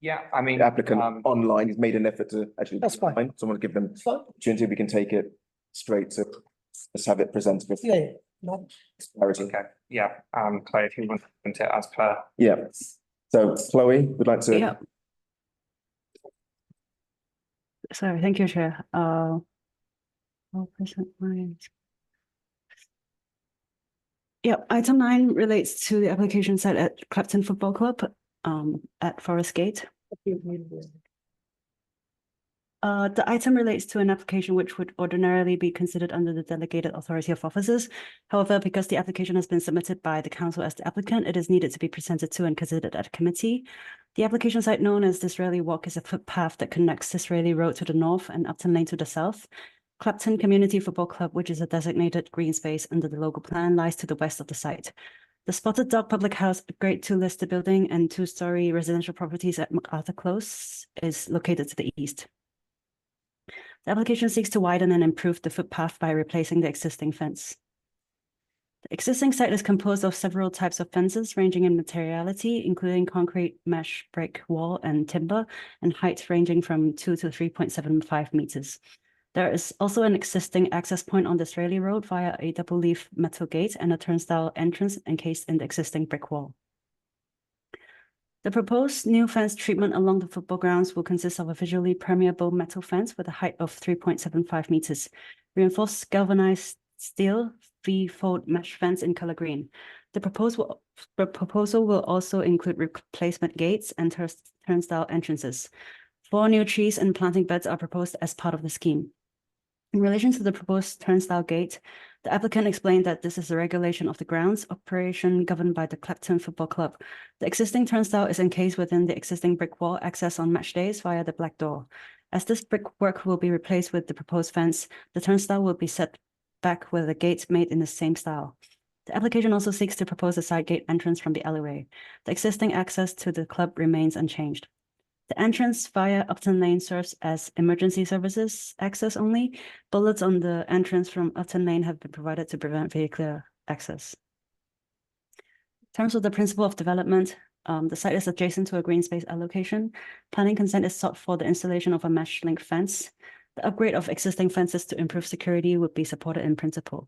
Yeah, I mean. the applicant online, he's made an effort to actually. That's fine. So I want to give them It's fine. opportunity, we can take it straight to, let's have it presented with Yeah, no, clarity. Okay, yeah, Chloe, if you want to as per. Yeah, so Chloe, would like to. Yeah. Sorry, thank you, Chair. I'll present mine. Yeah, item 9 relates to the application site at Clapton Football Club at Forest Gate. The item relates to an application which would ordinarily be considered under the delegated authority of officers. However, because the application has been submitted by the council as the applicant, it is needed to be presented to and considered at committee. The application site known as Disraeli Walk is a footpath that connects Disraeli Road to the north and Upton Lane to the south. Clapton Community Football Club, which is a designated green space under the local plan, lies to the west of the site. The Spotted Dog Public House, a Grade 2 listed building and 2-story residential properties at MacArthur Close, is located to the east. The application seeks to widen and improve the footpath by replacing the existing fence. The existing site is composed of several types of fences ranging in materiality, including concrete, mesh, brick, wall, and timber, and height ranging from 2 to 3.75 meters. There is also an existing access point on Disraeli Road via a double-leaf metal gate and a turnstile entrance encased in the existing brick wall. The proposed new fence treatment along the football grounds will consist of a visually permeable metal fence with a height of 3.75 meters, reinforced galvanized steel V-fold mesh fence in color green. The proposal will also include replacement gates and turnstile entrances. 4 new trees and planting beds are proposed as part of the scheme. In relation to the proposed turnstile gate, the applicant explained that this is a regulation of the grounds operation governed by the Clapton Football Club. The existing turnstile is encased within the existing brick wall access on match days via the black door. As this brickwork will be replaced with the proposed fence, the turnstile will be set back with a gate made in the same style. The application also seeks to propose a side gate entrance from the alleyway. The existing access to the club remains unchanged. The entrance via Upton Lane serves as emergency services access only. Bullets on the entrance from Upton Lane have been provided to prevent vehicular access. In terms of the principle of development, the site is adjacent to a green space allocation. Planning consent is sought for the installation of a mesh link fence. The upgrade of existing fences to improve security would be supported in principle.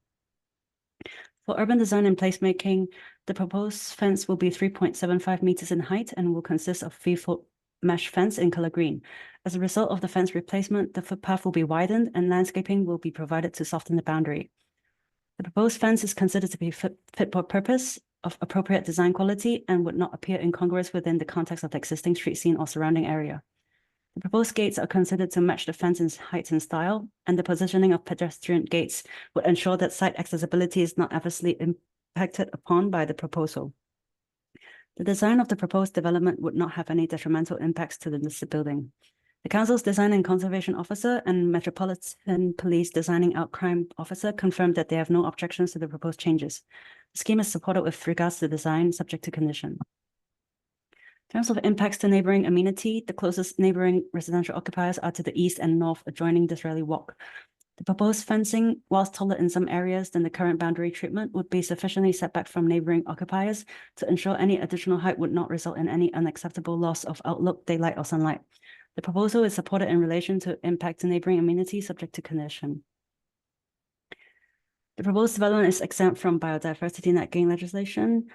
For urban design and placemaking, the proposed fence will be 3.75 meters in height and will consist of V-fold mesh fence in color green. As a result of the fence replacement, the footpath will be widened and landscaping will be provided to soften the boundary. The proposed fence is considered to be fit for purpose, of appropriate design quality, and would not appear incongruous within the context of the existing street scene or surrounding area. The proposed gates are considered to match the fence's height and style, and the positioning of pedestrian gates would ensure that site accessibility is not adversely impacted upon by the proposal. The design of the proposed development would not have any detrimental impacts to the listed building. The council's design and conservation officer and Metropolitan Police designing out crime officer confirmed that they have no objections to the proposed changes. The scheme is supported with regards to design, subject to condition. In terms of impacts to neighboring amenity, the closest neighboring residential occupiers are to the east and north adjoining Disraeli Walk. The proposed fencing, whilst taller in some areas than the current boundary treatment, would be sufficiently set back from neighboring occupiers to ensure any additional height would not result in any unacceptable loss of outlook, daylight, or sunlight. The proposal is supported in relation to impact to neighboring amenity subject to condition. The proposed development is exempt from biodiversity net gain legislation.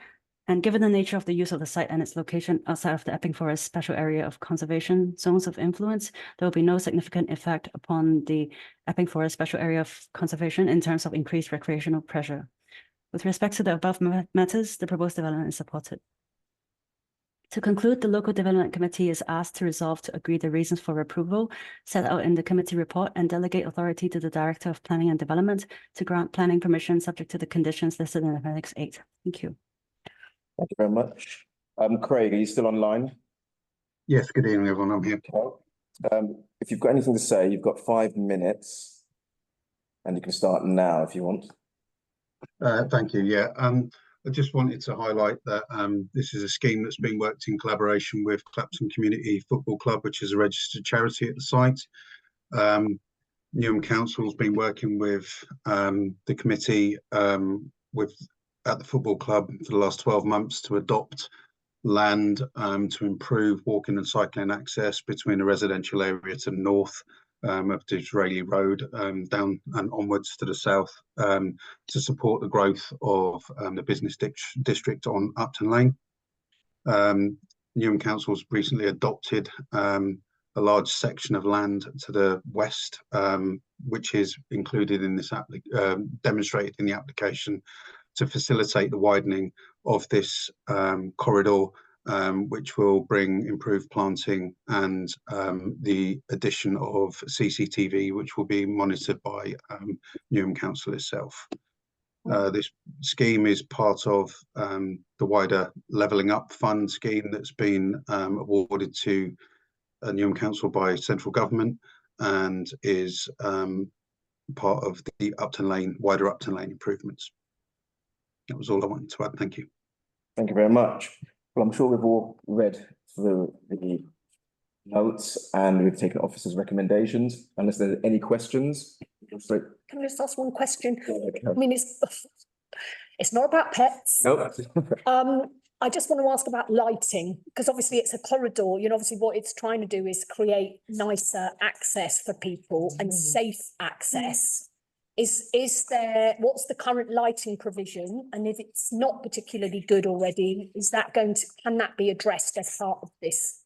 And given the nature of the use of the site and its location outside of the Epping Forest Special Area of Conservation Zones of Influence, there will be no significant effect upon the Epping Forest Special Area of Conservation in terms of increased recreational pressure. With respect to the above matters, the proposed development is supported. To conclude, the Local Development Committee is asked to resolve to agree the reasons for approval set out in the committee report and delegate authority to the Director of Planning and Development to grant planning permission subject to the conditions listed in Appendix 8. Thank you. Thank you very much. Craig, are you still online? Yes, good evening, everyone. I'm here. If you've got anything to say, you've got 5 minutes and you can start now if you want. Thank you. Yeah, I just wanted to highlight that this is a scheme that's been worked in collaboration with Clapton Community Football Club, which is a registered charity at the site. Newham Council's been working with the committee at the football club for the last 12 months to adopt land to improve walking and cycling access between the residential area to the north of Disraeli Road down and onwards to the south to support the growth of the business district on Upton Lane. Newham Council's recently adopted a large section of land to the west, which is included in this demonstrated in the application to facilitate the widening of this corridor, which will bring improved planting and the addition of CCTV, which will be monitored by Newham Council itself. This scheme is part of the wider Levelling Up Fund scheme that's been awarded to Newham Council by central government and is part of the wider Upton Lane improvements. That was all I wanted to add. Thank you. Thank you very much. Well, I'm sure we've all read through the notes and we've taken officers' recommendations. Unless there's any questions. Can I just ask one question? I mean, it's not about pets. Nope. I just want to ask about lighting, because obviously it's a corridor. You know, obviously what it's trying to do is create nicer access for people and safe access is there, what's the current lighting provision? And if it's not particularly good already, is that can that be addressed as part of this?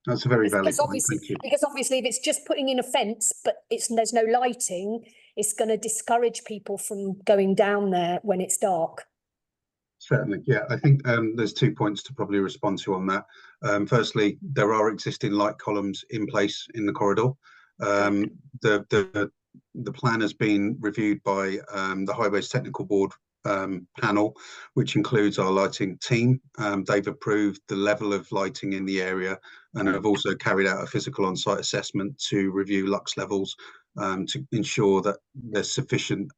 That's a very valid Because point, obviously, thank you. because obviously if it's just putting in a fence, but there's no lighting, it's going to discourage people from going down there when it's dark. Certainly, yeah. I think there's 2 points to probably respond to on that. Firstly, there are existing light columns in place in the corridor. The plan has been reviewed by the Highways Technical Board panel, which includes our lighting team. They've approved the level of lighting in the area and have also carried out a physical on-site assessment to review lux levels to ensure that there's sufficient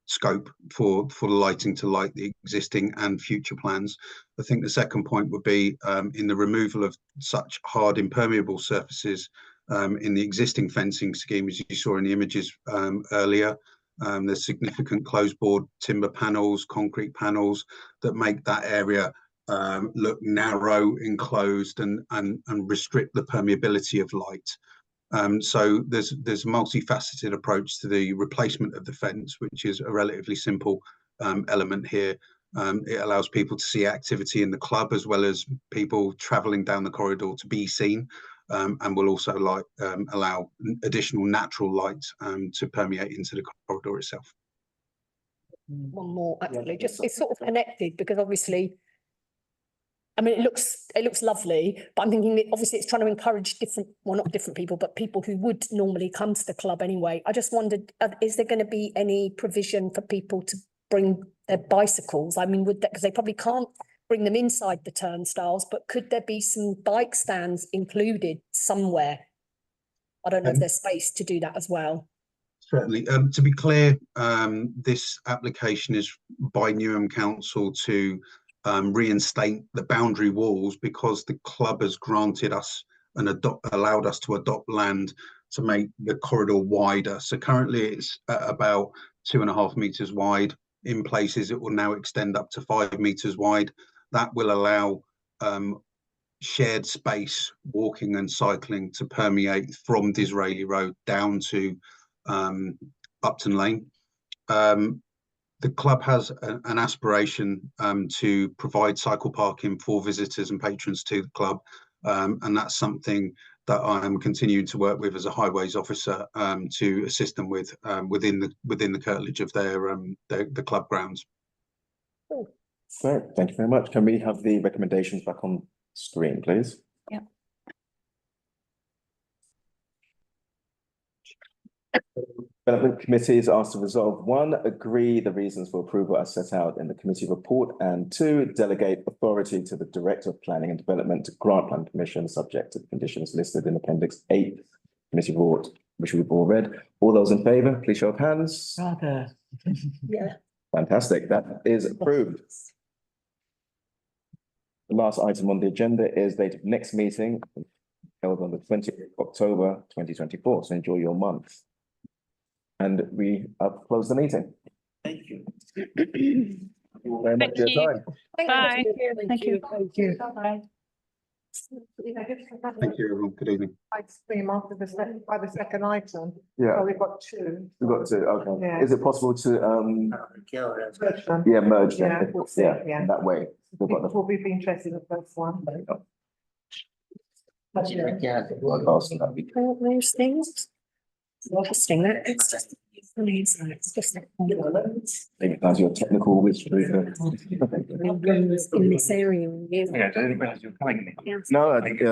scope for the lighting to light the existing and future plans. I think the second point would be in the removal of such hard impermeable surfaces in the existing fencing scheme, as you saw in the images earlier. There's significant closed board timber panels, concrete panels that make that area look narrow, enclosed, and restrict the permeability of light. So there's a multifaceted approach to the replacement of the fence, which is a relatively simple element here. It allows people to see activity in the club as well as people travelling down the corridor to be seen, and will also allow additional natural light to permeate into the corridor itself. One more, actually, just it's sort of connected because obviously, I mean, it looks lovely, but I'm thinking that obviously it's trying to encourage not different people, but people who would normally come to the club anyway. I just wondered, is there going to be any provision for people to bring their bicycles? I mean, would that, because they probably can't bring them inside the turnstiles, but could there be some bike stands included somewhere? I don't know if there's space to do that as well. Certainly. To be clear, this application is by Newham Council to reinstate the boundary walls because the club has granted us and allowed us to adopt land to make the corridor wider. So currently it's at about 2.5 meters wide. In places it will now extend up to 5 meters wide. That will allow shared space, walking and cycling to permeate from Disraeli Road down to Upton Lane. The club has an aspiration to provide cycle parking for visitors and patrons to the club, and that's something that I am continuing to work with as a highways officer to assist them with within the curtilage of the club grounds. Great, thank you very much. Can we have the recommendations back on screen, please? Yeah. Development Committee is asked to resolve 1, agree the reasons for approval as set out in the committee report, and 2, delegate authority to the Director of Planning and Development to grant plan permission subject to the conditions listed in Appendix 8 committee report, which we've all read. All those in favour, please show of hands. Rather. Yeah. Fantastic, that is approved. The last item on the agenda is date of next meeting, held on the 20th of October 2024. So enjoy your month. And we have closed the meeting. Thank you. Thank you very much for your time. Bye. Thank you. Bye. Thank you, everyone. Good evening. Ice cream after by the second item. Yeah. So we've got 2. We've got to, okay. Yeah. Is it possible to, Merge them. yeah, merge them? Yeah, we'll see, yeah. That way. We've got the People will be interested in the first one. Those things. Interesting. That it's just it's just maybe that's your technical wisdom. in this area. Yeah, I didn't realise you were coming. No, I think,